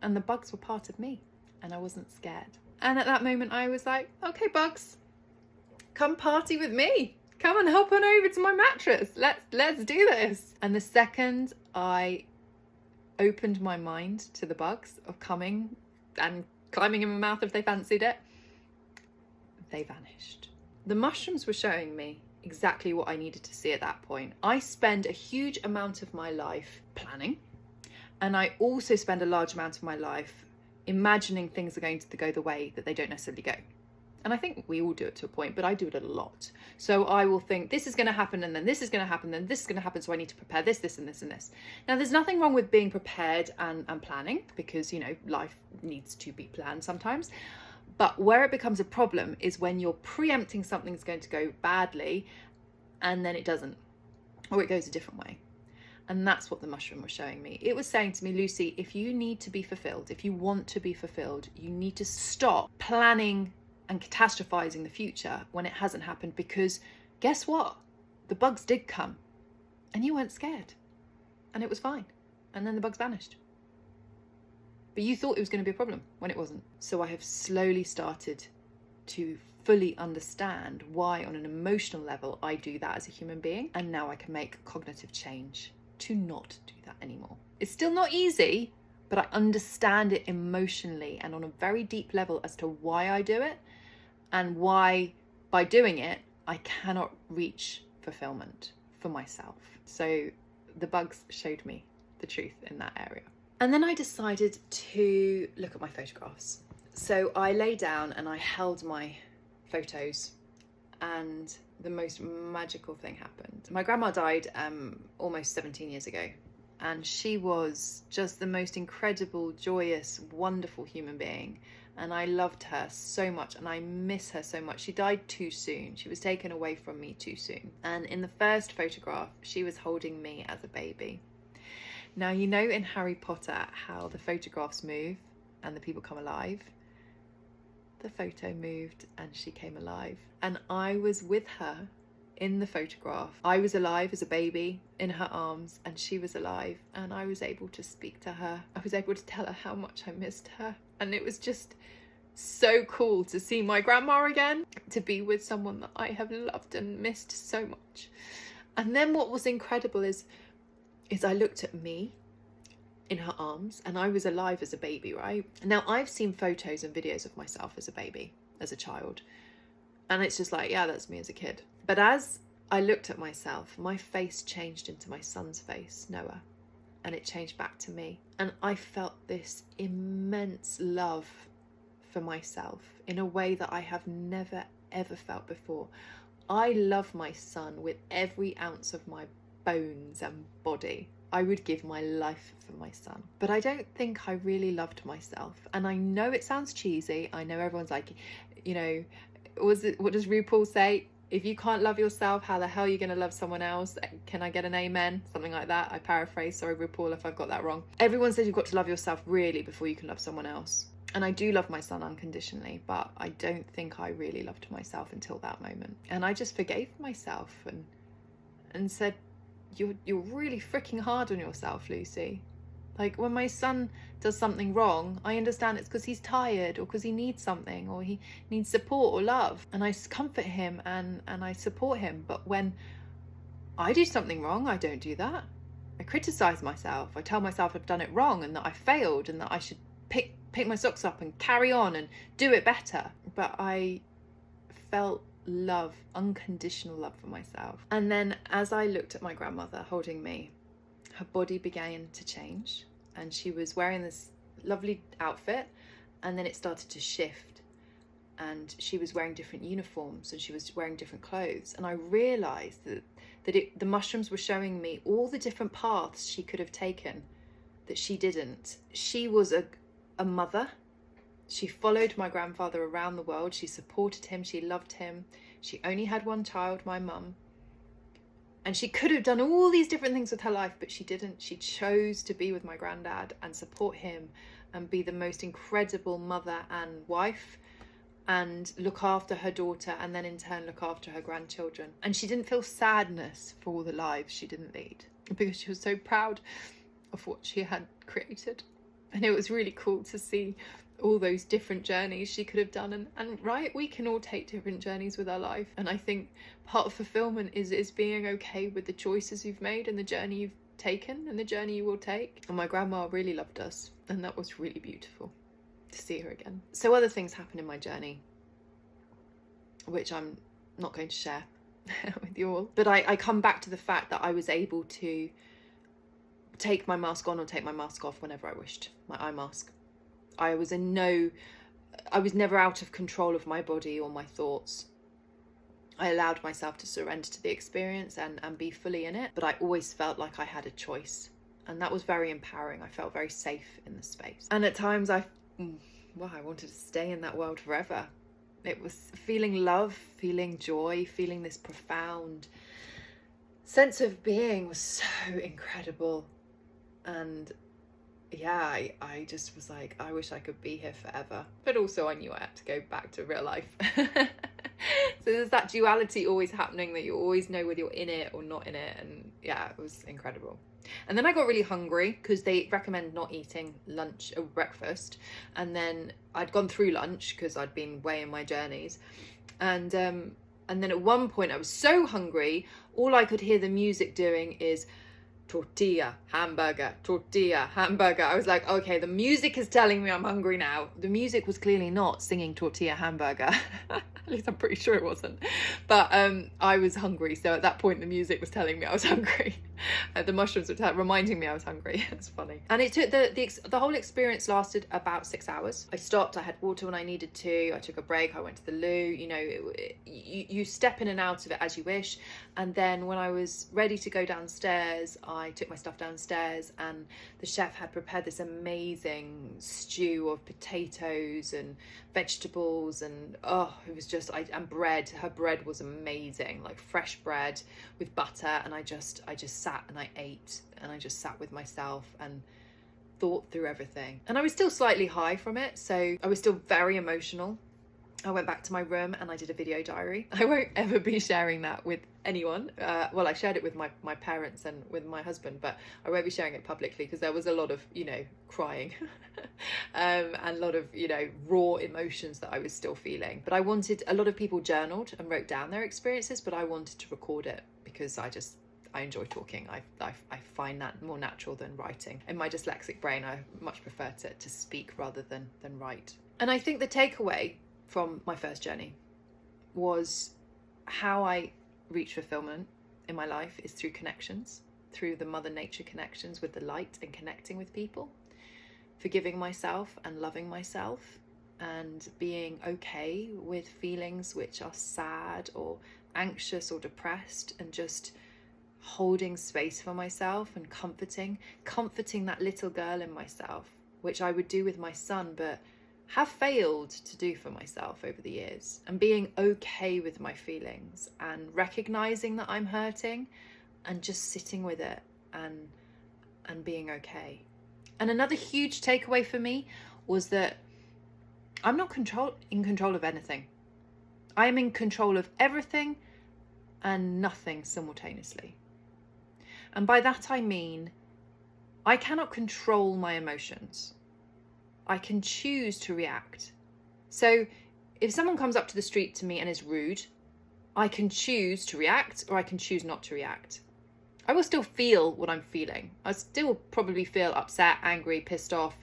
and the bugs were part of me, and I wasn't scared. And at that moment I was like, okay, bugs, come party with me. Come and hop on over to my mattress. Let's do this. And the second I opened my mind to the bugs of coming and climbing in my mouth if they fancied it, they vanished. The mushrooms were showing me exactly what I needed to see at that point. I spend a huge amount of my life planning, and I also spend a large amount of my life imagining things are going to go the way that they don't necessarily go. And I think we all do it to a point, but I do it a lot. So I will think this is going to happen, and then this is going to happen, then this is going to happen. So I need to prepare this, this, and this, and this. Now, there's nothing wrong with being prepared and planning, because, you know, life needs to be planned sometimes. But where it becomes a problem is when you're preempting something's going to go badly and then it doesn't, or it goes a different way. And that's what the mushroom was showing me. It was saying to me, Lucy, if you need to be fulfilled, if you want to be fulfilled, you need to stop planning and catastrophizing the future when it hasn't happened, because guess what? The bugs did come and you weren't scared and it was fine. And then the bugs vanished. But you thought it was going to be a problem when it wasn't. So I have slowly started to fully understand why on an emotional level I do that as a human being. And now I can make cognitive change to not do that anymore. It's still not easy, but I understand it emotionally and on a very deep level as to why I do it, and why by doing it I cannot reach fulfillment for myself. So the bugs showed me the truth in that area. And then I decided to look at my photographs. So I lay down and I held my photos, and the most magical thing happened. My grandma died almost 17 years ago, and she was just the most incredible, joyous, wonderful human being. And I loved her so much, and I miss her so much. She died too soon. She was taken away from me too soon. And in the first photograph, she was holding me as a baby. Now, you know in Harry Potter how the photographs move and the people come alive? The photo moved and she came alive. And I was with her in the photograph. I was alive as a baby in her arms, and she was alive, and I was able to speak to her. I was able to tell her how much I missed her. And it was just so cool to see my grandma again, to be with someone that I have loved and missed so much. And then what was incredible is I looked at me in her arms, and I was alive as a baby, right? Now, I've seen photos and videos of myself as a baby, as a child, And it's just like, yeah, that's me as a kid. But as I looked at myself, my face changed into my son's face, Noah, and it changed back to me. And I felt this immense love for myself in a way that I have never, ever felt before. I love my son with every ounce of my bones and body. I would give my life for my son. But I don't think I really loved myself. And I know it sounds cheesy. I know everyone's like, you know, what does RuPaul say? If you can't love yourself, how the hell are you going to love someone else? Can I get an amen? Something like that. I paraphrase. Sorry, RuPaul, if I've got that wrong. Everyone says you've got to love yourself really before you can love someone else. And I do love my son unconditionally, but I don't think I really loved myself until that moment. And I just forgave myself and said, you're really freaking hard on yourself, Lucy. Like, when my son does something wrong, I understand it's because he's tired or because he needs something or he needs support or love. And I comfort him and I support him. But when I do something wrong, I don't do that. I criticize myself. I tell myself I've done it wrong and that I failed and that I should pick my socks up and carry on and do it better. But I felt love, unconditional love for myself. And then as I looked at my grandmother holding me, her body began to change and she was wearing this lovely outfit, and then it started to shift and she was wearing different uniforms and she was wearing different clothes. And I realized that the mushrooms were showing me all the different paths she could have taken that she didn't. She was a mother. She followed my grandfather around the world. She supported him. She loved him. She only had one child, my mum. And she could have done all these different things with her life, but she didn't. She chose to be with my granddad and support him and be the most incredible mother and wife and look after her daughter and then in turn look after her grandchildren. And she didn't feel sadness for all the lives she didn't lead because she was so proud of what she had created. And it was really cool to see all those different journeys she could have done. And right, we can all take different journeys with our life. And I think part of fulfillment is being okay with the choices you've made and the journey you've taken and the journey you will take. And my grandma really loved us. And that was really beautiful to see her again. So other things happened in my journey, which I'm not going to share with you all. But I come back to the fact that I was able to take my mask on or take my mask off whenever I wished, my eye mask. I was never out of control of my body or my thoughts. I allowed myself to surrender to the experience and be fully in it, but I always felt like I had a choice. And that was very empowering. I felt very safe in the space. And at times I wanted to stay in that world forever. It was feeling love, feeling joy, feeling this profound sense of being was so incredible. And yeah, I just was like, I wish I could be here forever. But also I knew I had to go back to real life. So there's that duality always happening that you always know whether you're in it or not in it. And yeah, it was incredible. And then I got really hungry because they recommend not eating lunch or breakfast. And then I'd gone through lunch because I'd been way in my journeys. And then at one point I was so hungry, all I could hear the music doing is tortilla, hamburger, tortilla, hamburger. I was like, okay, the music is telling me I'm hungry now. The music was clearly not singing tortilla, hamburger. At least I'm pretty sure it wasn't. But I was hungry. So at that point, the music was telling me I was hungry. The mushrooms were reminding me I was hungry. It's funny. And it took the whole experience lasted about 6 hours. I stopped. I had water when I needed to. I took a break. I went to the loo. You know, you step in and out of it as you wish. And then when I was ready to go downstairs, I took my stuff downstairs and the chef had prepared this amazing stew of potatoes and vegetables and it was just and bread. Her bread was amazing, like fresh bread with butter, and I just sat and I ate and I just sat with myself and thought through everything. And I was still slightly high from it, so I was still very emotional. I went back to my room and I did a video diary. I won't ever be sharing that with anyone. Well, I shared it with my parents and with my husband, but I won't be sharing it publicly because there was a lot of, crying and a lot of, raw emotions that I was still feeling. But a lot of people journaled and wrote down their experiences, but I wanted to record it because I enjoy talking. I find that more natural than writing. In my dyslexic brain, I much prefer to speak rather than write. And I think the takeaway from my first journey was how I reach fulfillment in my life is through connections, through the Mother Nature connections with the light and connecting with people, forgiving myself and loving myself, and being okay with feelings which are sad or anxious or depressed, and just holding space for myself and comforting that little girl in myself, which I would do with my son, but have failed to do for myself over the years, and being okay with my feelings and recognizing that I'm hurting and just sitting with it and being okay. And another huge takeaway for me was that I'm not in control of anything. I am in control of everything and nothing simultaneously. And by that I mean, I cannot control my emotions. I can choose to react. So if someone comes up to the street to me and is rude, I can choose to react or I can choose not to react. I will still feel what I'm feeling. I still probably feel upset, angry, pissed off,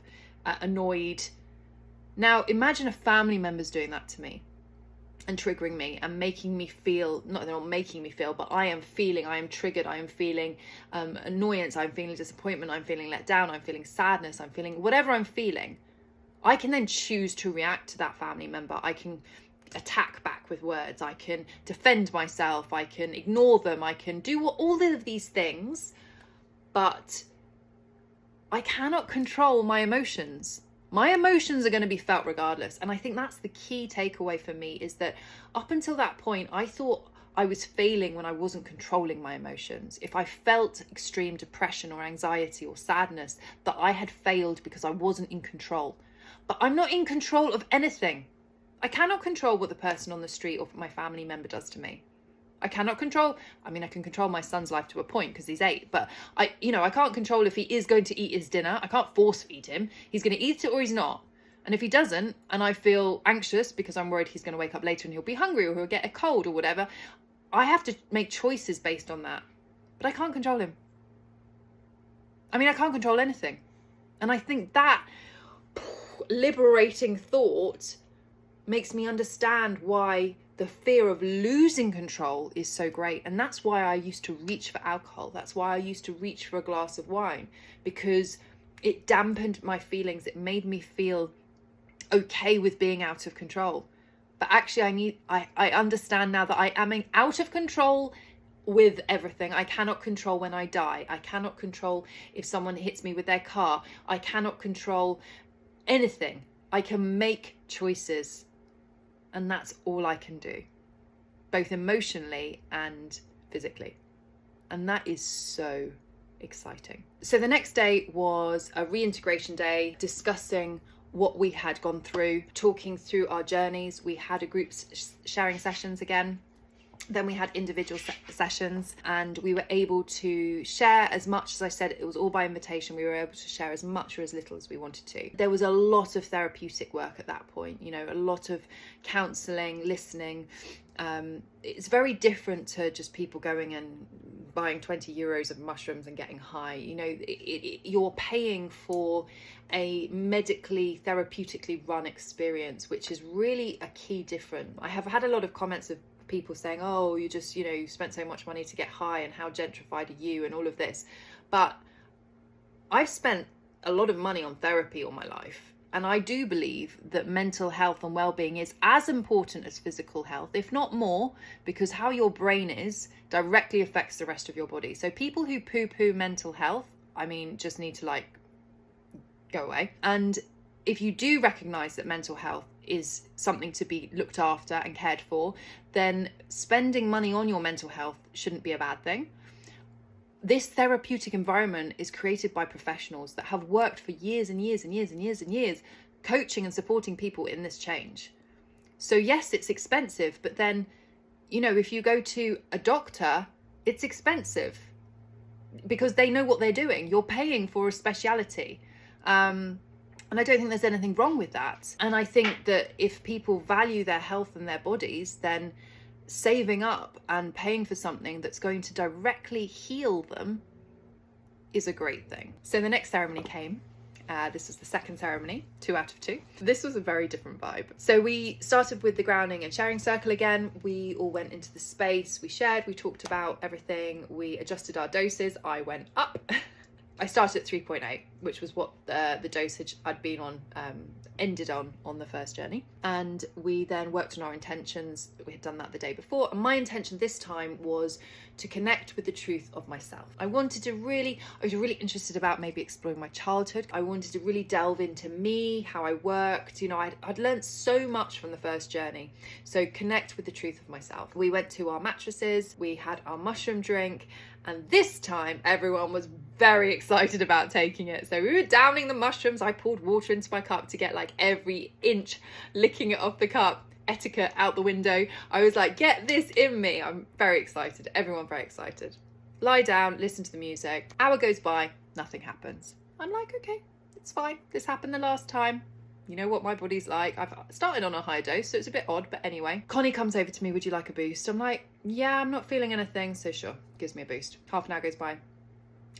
annoyed. Now imagine a family member's doing that to me and triggering me and making me feel, they're not making me feel, but I am triggered, I am feeling annoyance, I'm feeling disappointment, I'm feeling let down, I'm feeling sadness, I'm feeling whatever I'm feeling. I can then choose to react to that family member. I can attack back with words, I can defend myself, I can ignore them, I can do all of these things, but I cannot control my emotions. My emotions are going to be felt regardless. And I think that's the key takeaway for me, is that up until that point, I thought I was failing when I wasn't controlling my emotions. If I felt extreme depression or anxiety or sadness, that I had failed because I wasn't in control. But I'm not in control of anything. I cannot control what the person on the street or my family member does to me. I cannot control, I can control my son's life to a point because he's 8, but I can't control if he is going to eat his dinner. I can't force feed him. He's going to eat it or he's not. And if he doesn't, and I feel anxious because I'm worried he's going to wake up later and he'll be hungry or he'll get a cold or whatever, I have to make choices based on that. But I can't control him. I can't control anything. And I think that liberating thought makes me understand why the fear of losing control is so great. And that's why I used to reach for alcohol. That's why I used to reach for a glass of wine, because it dampened my feelings. It made me feel okay with being out of control. But actually I understand now that I am out of control with everything. I cannot control when I die. I cannot control if someone hits me with their car. I cannot control anything. I can make choices. And that's all I can do, both emotionally and physically. And that is so exciting. So the next day was a reintegration day, discussing what we had gone through, talking through our journeys. We had a group sharing sessions again. Then we had individual sessions, and we were able to share as much. As I said, it was all by invitation. We were able to share as much or as little as we wanted to. There was a lot of therapeutic work at that point, a lot of counselling, listening. It's very different to just people going and buying 20 euros of mushrooms and getting high. You're paying for a medically, therapeutically run experience, which is really a key difference. I have had a lot of comments of people saying, oh, you just, you spent so much money to get high and how gentrified are you and all of this. But I've spent a lot of money on therapy all my life. And I do believe that mental health and well-being is as important as physical health, if not more, because how your brain is directly affects the rest of your body. So people who poo-poo mental health, just need to go away. And if you do recognize that mental health is something to be looked after and cared for, then spending money on your mental health shouldn't be a bad thing. This therapeutic environment is created by professionals that have worked for years and years and years and years and years, coaching and supporting people in this change. So yes, it's expensive, but then, if you go to a doctor, it's expensive because they know what they're doing. You're paying for a speciality. And I don't think there's anything wrong with that. And I think that if people value their health and their bodies, then saving up and paying for something that's going to directly heal them is a great thing. So the next ceremony came, This was the second ceremony, 2 out of 2. This was a very different vibe. So we started with the grounding and sharing circle again. We all went into the space, we shared, we talked about everything, we adjusted our doses. I went up. I started at 3.8, which was what the dosage I'd been on, ended on the first journey. And we then worked on our intentions. We had done that the day before. And my intention this time was to connect with the truth of myself. I was really interested about maybe exploring my childhood. I wanted to really delve into me, how I worked. You know, I'd learned so much from the first journey. So connect with the truth of myself. We went to our mattresses, we had our mushroom drink, and this time everyone was very excited about taking it. So we were downing the mushrooms. I poured water into my cup to get like every inch, licking it off the cup. Etiquette out the window. I was like, get this in me. I'm very excited. Everyone very excited. Lie down, listen to the music. Hour goes by, nothing happens. I'm like, okay, it's fine. This happened the last time. You know what my body's like. I've started on a high dose, so it's a bit odd, but anyway. Connie comes over to me, would you like a boost? I'm like, yeah, I'm not feeling anything, so sure, gives me a boost. Half an hour goes by,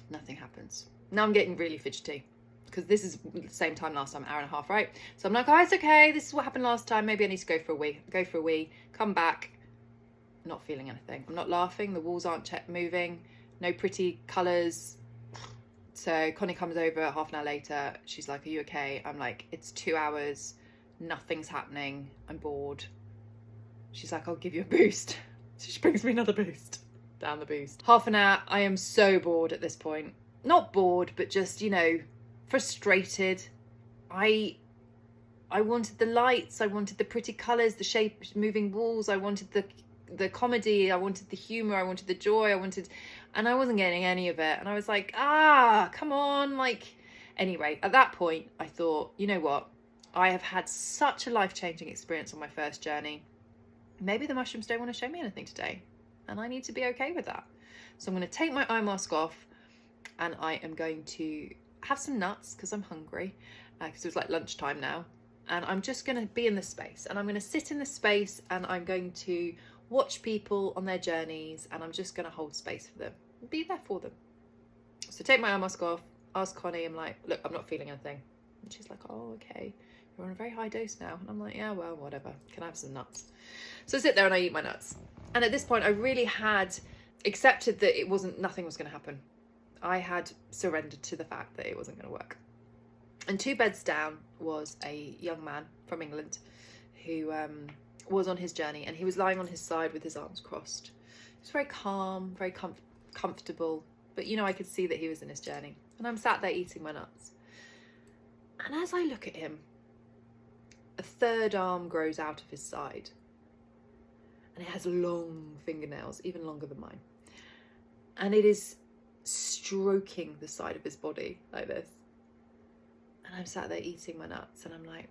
nothing happens. Now I'm getting really fidgety, because this is the same time last time, hour and a half, right? So I'm like, oh, it's okay, this is what happened last time, maybe I need to go for a wee. Go for a wee, come back, not feeling anything. I'm not laughing, the walls aren't moving, no pretty colours. So Connie comes over half an hour later. She's like, are you okay? I'm like, it's 2 hours. Nothing's happening. I'm bored. She's like, I'll give you a boost. So she brings me another boost. Down the boost. Half an hour. I am so bored at this point. Not bored, but just, you know, frustrated. I wanted the lights. I wanted the pretty colours, the shape, moving walls. I wanted the comedy. I wanted the humour. I wanted the joy. And I wasn't getting any of it. And I was like, come on. Like, anyway, at that point, I thought, you know what? I have had such a life-changing experience on my first journey. Maybe the mushrooms don't want to show me anything today. And I need to be okay with that. So I'm going to take my eye mask off and I am going to have some nuts because I'm hungry. Because it was like lunchtime now. And I'm just going to be in this space. And I'm going to sit in this space and I'm going to watch people on their journeys. And I'm just going to hold space for them. Be there for them. So take my eye mask off, ask Connie, I'm like, look, I'm not feeling anything. And she's like, oh, okay, you're on a very high dose now. And I'm like, yeah, well, whatever, can I have some nuts? So I sit there and I eat my nuts. And at this point I really had accepted that nothing was going to happen. I had surrendered to the fact that it wasn't going to work. And 2 beds down was a young man from England who was on his journey, and he was lying on his side with his arms crossed. He was very calm, very comfortable, but you know, I could see that he was in his journey. And I'm sat there eating my nuts. And as I look at him, a 3rd arm grows out of his side. And it has long fingernails, even longer than mine. And it is stroking the side of his body like this. And I'm sat there eating my nuts and I'm like,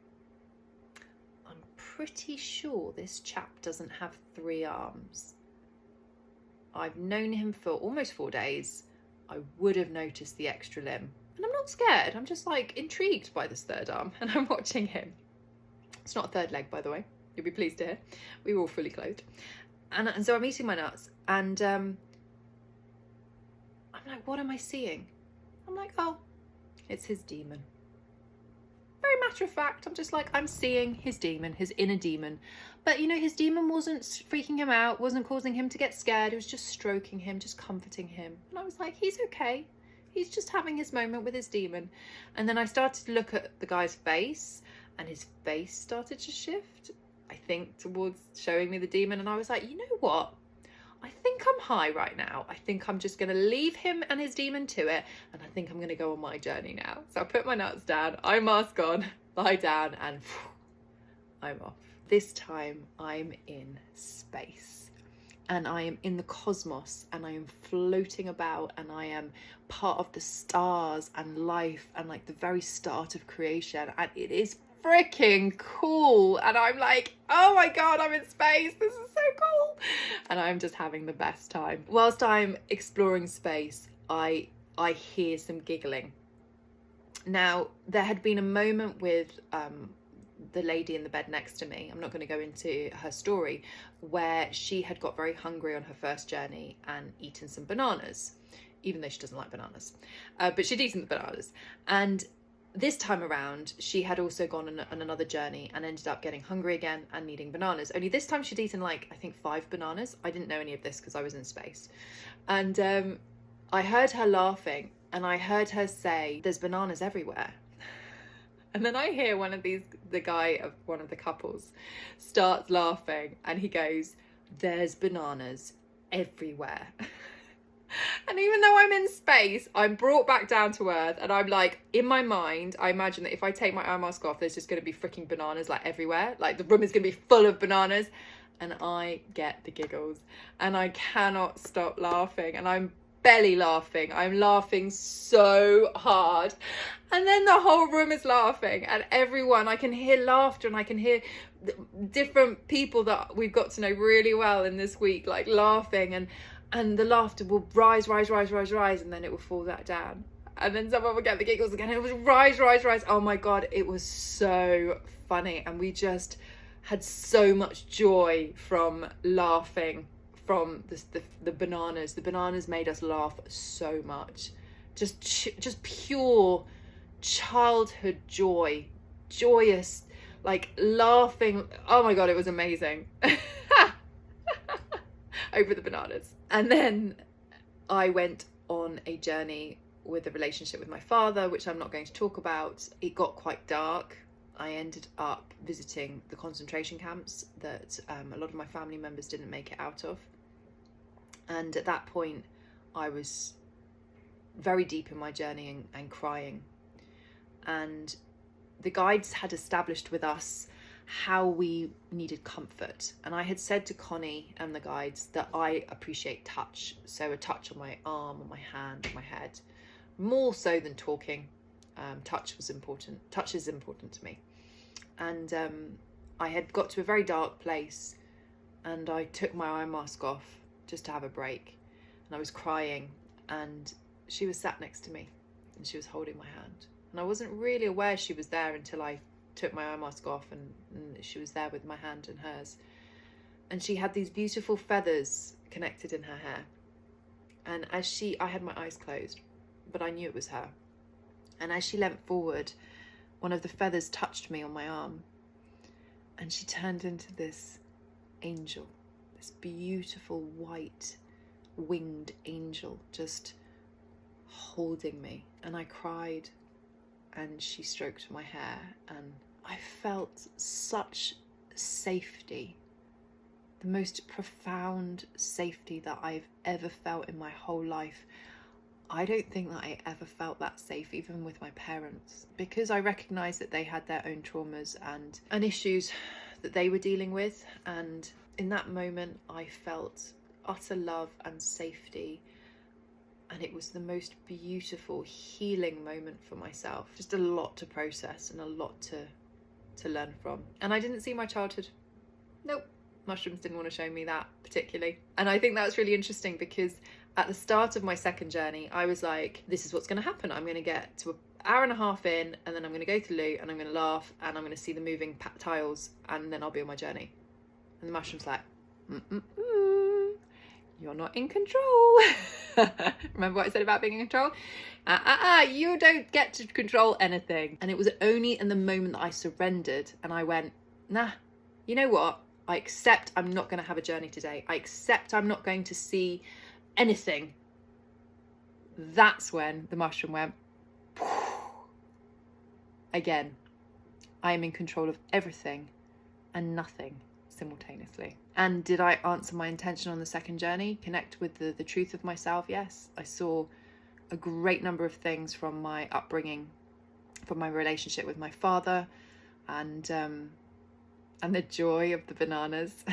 I'm pretty sure this chap doesn't have 3 arms. I've known him for almost 4 days. I would have noticed the extra limb. And I'm not scared. I'm just like intrigued by this 3rd arm and I'm watching him. It's not a 3rd leg, by the way. You'll be pleased to hear. We were all fully clothed. And so I'm eating my nuts and I'm like, what am I seeing? I'm like, oh, it's his demon. Very matter of fact, I'm just like, I'm seeing his demon, his inner demon. But you know, his demon wasn't freaking him out, wasn't causing him to get scared. It was just stroking him, just comforting him. And I was like, he's okay. He's just having his moment with his demon. And then I started to look at the guy's face and his face started to shift, I think, towards showing me the demon. And I was like, you know what? I think I'm high right now. I think I'm just going to leave him and his demon to it. And I think I'm going to go on my journey now. So I put my nuts down, eye mask on, lie down, and I'm off. This time I'm in space. And I am in the cosmos. And I am floating about. And I am part of the stars and life. And like the very start of creation. And it is freaking cool. And I'm like, oh my god, I'm in space, this is so cool. And I'm just having the best time. Whilst I'm exploring space, I hear some giggling. Now, there had been a moment with the lady in the bed next to me, I'm not going to go into her story, where she had got very hungry on her first journey and eaten some bananas, even though she doesn't like bananas, but she'd eaten the bananas. And this time around, she had also gone on another journey and ended up getting hungry again and needing bananas. Only this time she'd eaten like, I think 5 bananas. I didn't know any of this because I was in space. And I heard her laughing, and I heard her say, "There's bananas everywhere." And then I hear one of the couples starts laughing, and he goes, "There's bananas everywhere." And even though I'm in space, I'm brought back down to earth, and I'm like, in my mind, I imagine that if I take my eye mask off, there's just going to be freaking bananas like everywhere. Like the room is going to be full of bananas, and I get the giggles, and I cannot stop laughing, and I'm belly laughing. I'm laughing so hard. And then the whole room is laughing, and everyone, I can hear laughter, and I can hear different people that we've got to know really well in this week, like laughing, and the laughter will rise, and then it will fall back down. And then someone will get the giggles again, and it will rise. Oh my God, it was so funny. And we just had so much joy from laughing from the bananas. The bananas made us laugh so much. Just pure childhood joy. Joyous, like laughing. Oh my God, it was amazing. Over the bananas. And then I went on a journey with a relationship with my father, which I'm not going to talk about. It got quite dark. I ended up visiting the concentration camps that a lot of my family members didn't make it out of. And at that point, I was very deep in my journey and crying. And the guides had established with us how we needed comfort. And I had said to Connie and the guides that I appreciate touch. So a touch on my arm, on my hand, on my head, more so than talking. Touch was important. Touch is important to me. And I had got to a very dark place, and I took my eye mask off just to have a break. And I was crying, and she was sat next to me, and she was holding my hand. And I wasn't really aware she was there until I took my eye mask off, and she was there with my hand in hers. And she had these beautiful feathers connected in her hair. And I had my eyes closed, but I knew it was her. And as she leant forward, one of the feathers touched me on my arm, and she turned into this angel, this beautiful white winged angel, just holding me. And I cried, and she stroked my hair, and I felt such safety, the most profound safety that I've ever felt in my whole life. I don't think that I ever felt that safe, even with my parents, because I recognised that they had their own traumas and issues that they were dealing with. And in that moment, I felt utter love and safety. And it was the most beautiful healing moment for myself. Just a lot to process and a lot to learn from. And I didn't see my childhood. Nope. Mushrooms didn't want to show me that particularly. And I think that's really interesting, because at the start of my second journey, I was like, this is what's going to happen. I'm going to get to an hour and a half in, and then I'm going to go to the loo, and I'm going to laugh, and I'm going to see the moving tiles, and then I'll be on my journey. And the mushroom's like, you're not in control. Remember what I said about being in control? You don't get to control anything. And it was only in the moment that I surrendered and I went, nah, you know what? I accept I'm not going to have a journey today. I accept I'm not going to see anything. That's when the mushroom went, again, I am in control of everything and nothing simultaneously. And did I answer my intention on the second journey? Connect with the truth of myself? Yes. I saw a great number of things from my upbringing, from my relationship with my father, and the joy of the bananas.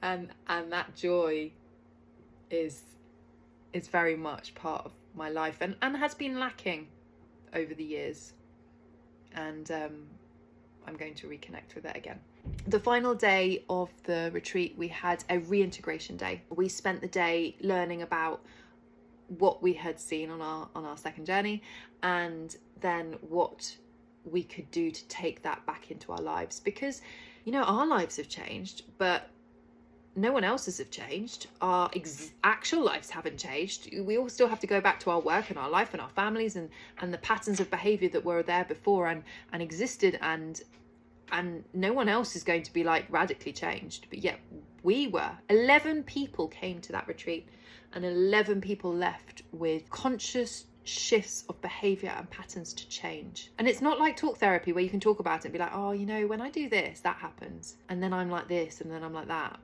and that joy is very much part of my life, and has been lacking over the years. And I'm going to reconnect with it again. The final day of the retreat, we had a reintegration day. We spent the day learning about what we had seen on our second journey, and then what we could do to take that back into our lives. Because, you know, our lives have changed, but no one else's have changed. Our actual lives haven't changed. We all still have to go back to our work and our life and our families and the patterns of behavior that were there before and existed, and no one else is going to be like radically changed. But yet we were. 11 people came to that retreat, and 11 people left with conscious shifts of behavior and patterns to change. And it's not like talk therapy where you can talk about it and be like, oh, you know, when I do this, that happens, and then I'm like this, and then I'm like that,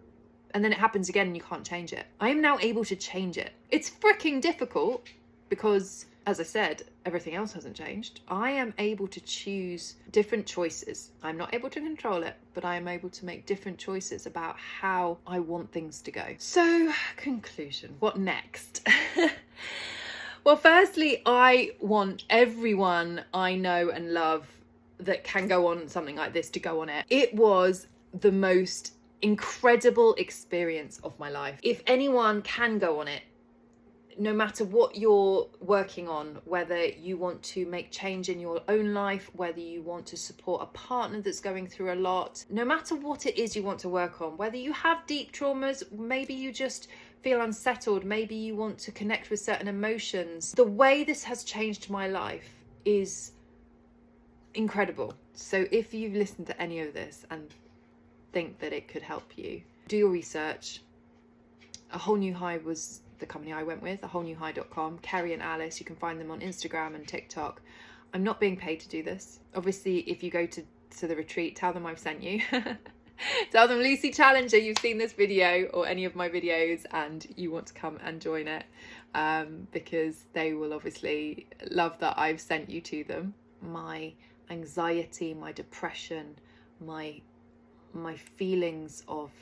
and then it happens again and you can't change it. I am now able to change it. It's freaking difficult because, as I said, everything else hasn't changed. I am able to choose different choices. I'm not able to control it, but I am able to make different choices about how I want things to go. So, conclusion. What next? Well, firstly, I want everyone I know and love that can go on something like this to go on it. It was the most incredible experience of my life. If anyone can go on it, no matter what you're working on, whether you want to make change in your own life, whether you want to support a partner that's going through a lot, no matter what it is you want to work on, whether you have deep traumas, maybe you just feel unsettled, maybe you want to connect with certain emotions. The way this has changed my life is incredible. So if you've listened to any of this and think that it could help you, do your research. A Whole New High was the company I went with, awholenewhigh.com. Kerry and Alice, you can find them on Instagram and TikTok. I'm not being paid to do this. Obviously, if you go to the retreat, tell them I've sent you. Tell them Lucy Challenger, you've seen this video or any of my videos and you want to come and join it, because they will obviously love that I've sent you to them. My anxiety, my depression, my feelings of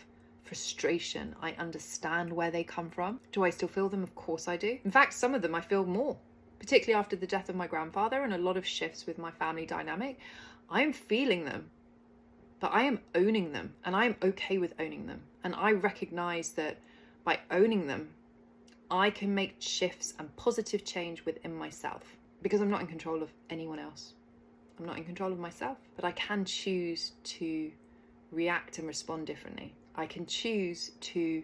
frustration, I understand where they come from. Do I still feel them? Of course I do. In fact, some of them I feel more, particularly after the death of my grandfather and a lot of shifts with my family dynamic. I'm feeling them, but I am owning them, and I am okay with owning them. And I recognize that by owning them, I can make shifts and positive change within myself, because I'm not in control of anyone else. I'm not in control of myself, but I can choose to react and respond differently. I can choose to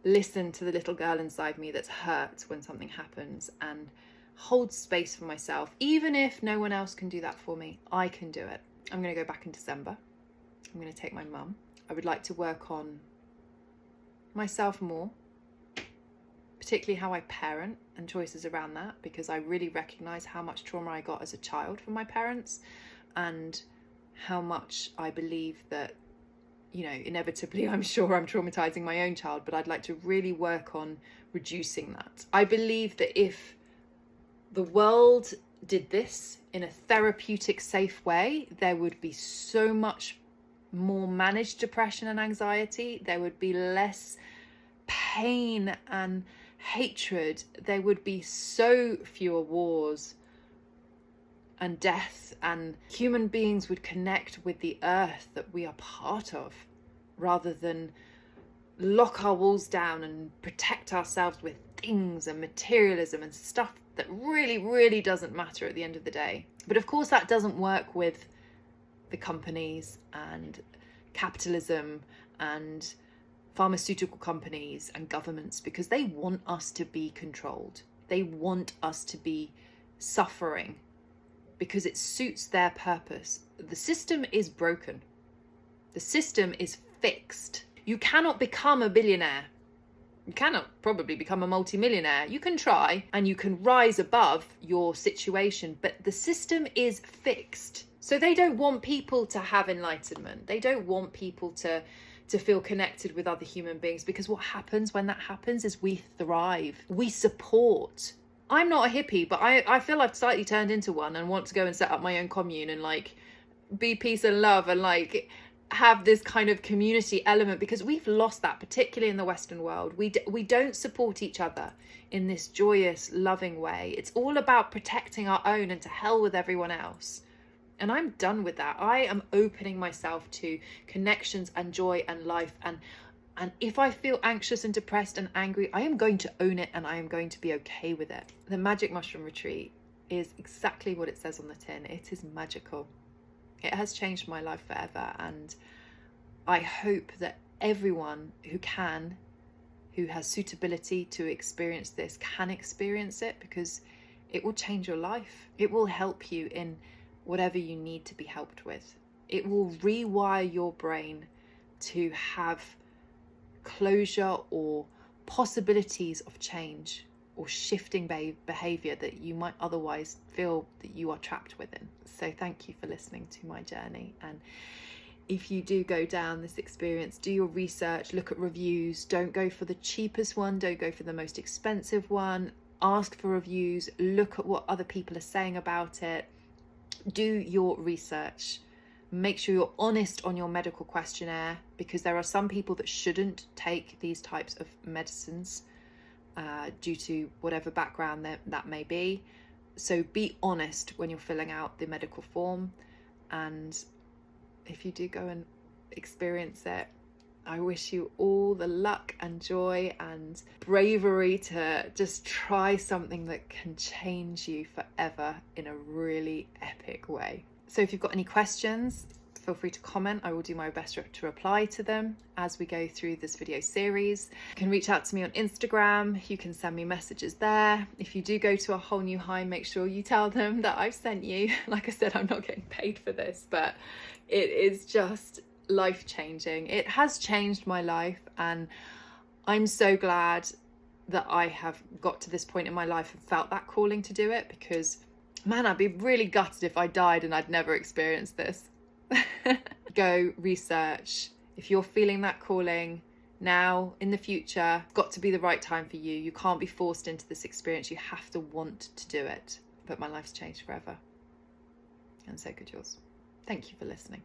listen to the little girl inside me that's hurt when something happens and hold space for myself. Even if no one else can do that for me, I can do it. I'm going to go back in December. I'm going to take my mum. I would like to work on myself more, particularly how I parent and choices around that, because I really recognise how much trauma I got as a child from my parents, and how much I believe that, you know, inevitably I'm sure I'm traumatising my own child, but I'd like to really work on reducing that. I believe that if the world did this in a therapeutic, safe way, there would be so much more managed depression and anxiety. There would be less pain and hatred. There would be so fewer wars and death, and human beings would connect with the earth that we are part of, rather than lock our walls down and protect ourselves with things and materialism and stuff that really, really doesn't matter at the end of the day. But of course that doesn't work with the companies and capitalism and pharmaceutical companies and governments, because they want us to be controlled. They want us to be suffering because it suits their purpose. The system is broken. The system is fixed. You cannot become a billionaire. You cannot probably become a multimillionaire. You can try and you can rise above your situation, but the system is fixed. So they don't want people to have enlightenment. They don't want people to feel connected with other human beings, because what happens when that happens is we thrive. We support. I'm not a hippie, but I feel I've slightly turned into one and want to go and set up my own commune and like be peace and love and like have this kind of community element, because we've lost that, particularly in the Western world. We don't support each other in this joyous, loving way. It's all about protecting our own and to hell with everyone else. And I'm done with that. I am opening myself to connections and joy and life. And if I feel anxious and depressed and angry, I am going to own it and I am going to be okay with it. The Magic Mushroom Retreat is exactly what it says on the tin. It is magical. It has changed my life forever. And I hope that everyone who has suitability to experience this can experience it, because it will change your life. It will help you in whatever you need to be helped with. It will rewire your brain to have closure or possibilities of change or shifting behavior that you might otherwise feel that you are trapped within. So thank you for listening to my journey. And if you do go down this experience, do your research, look at reviews. Don't go for the cheapest one, don't go for the most expensive one. Ask for reviews, look at what other people are saying about it. Do your research. Make sure you're honest on your medical questionnaire, because there are some people that shouldn't take these types of medicines due to whatever background that may be. So be honest when you're filling out the medical form. And if you do go and experience it, I wish you all the luck and joy and bravery to just try something that can change you forever in a really epic way. So if you've got any questions, feel free to comment. I will do my best to reply to them as we go through this video series. You can reach out to me on Instagram. You can send me messages there. If you do go to a whole new high, make sure you tell them that I've sent you. Like I said, I'm not getting paid for this, but it is just life-changing. It has changed my life, and I'm so glad that I have got to this point in my life and felt that calling to do it, because man, I'd be really gutted if I died and I'd never experienced this. Go research. If you're feeling that calling now, in the future, got to be the right time for you. You can't be forced into this experience. You have to want to do it. But my life's changed forever, and so could yours. Thank you for listening.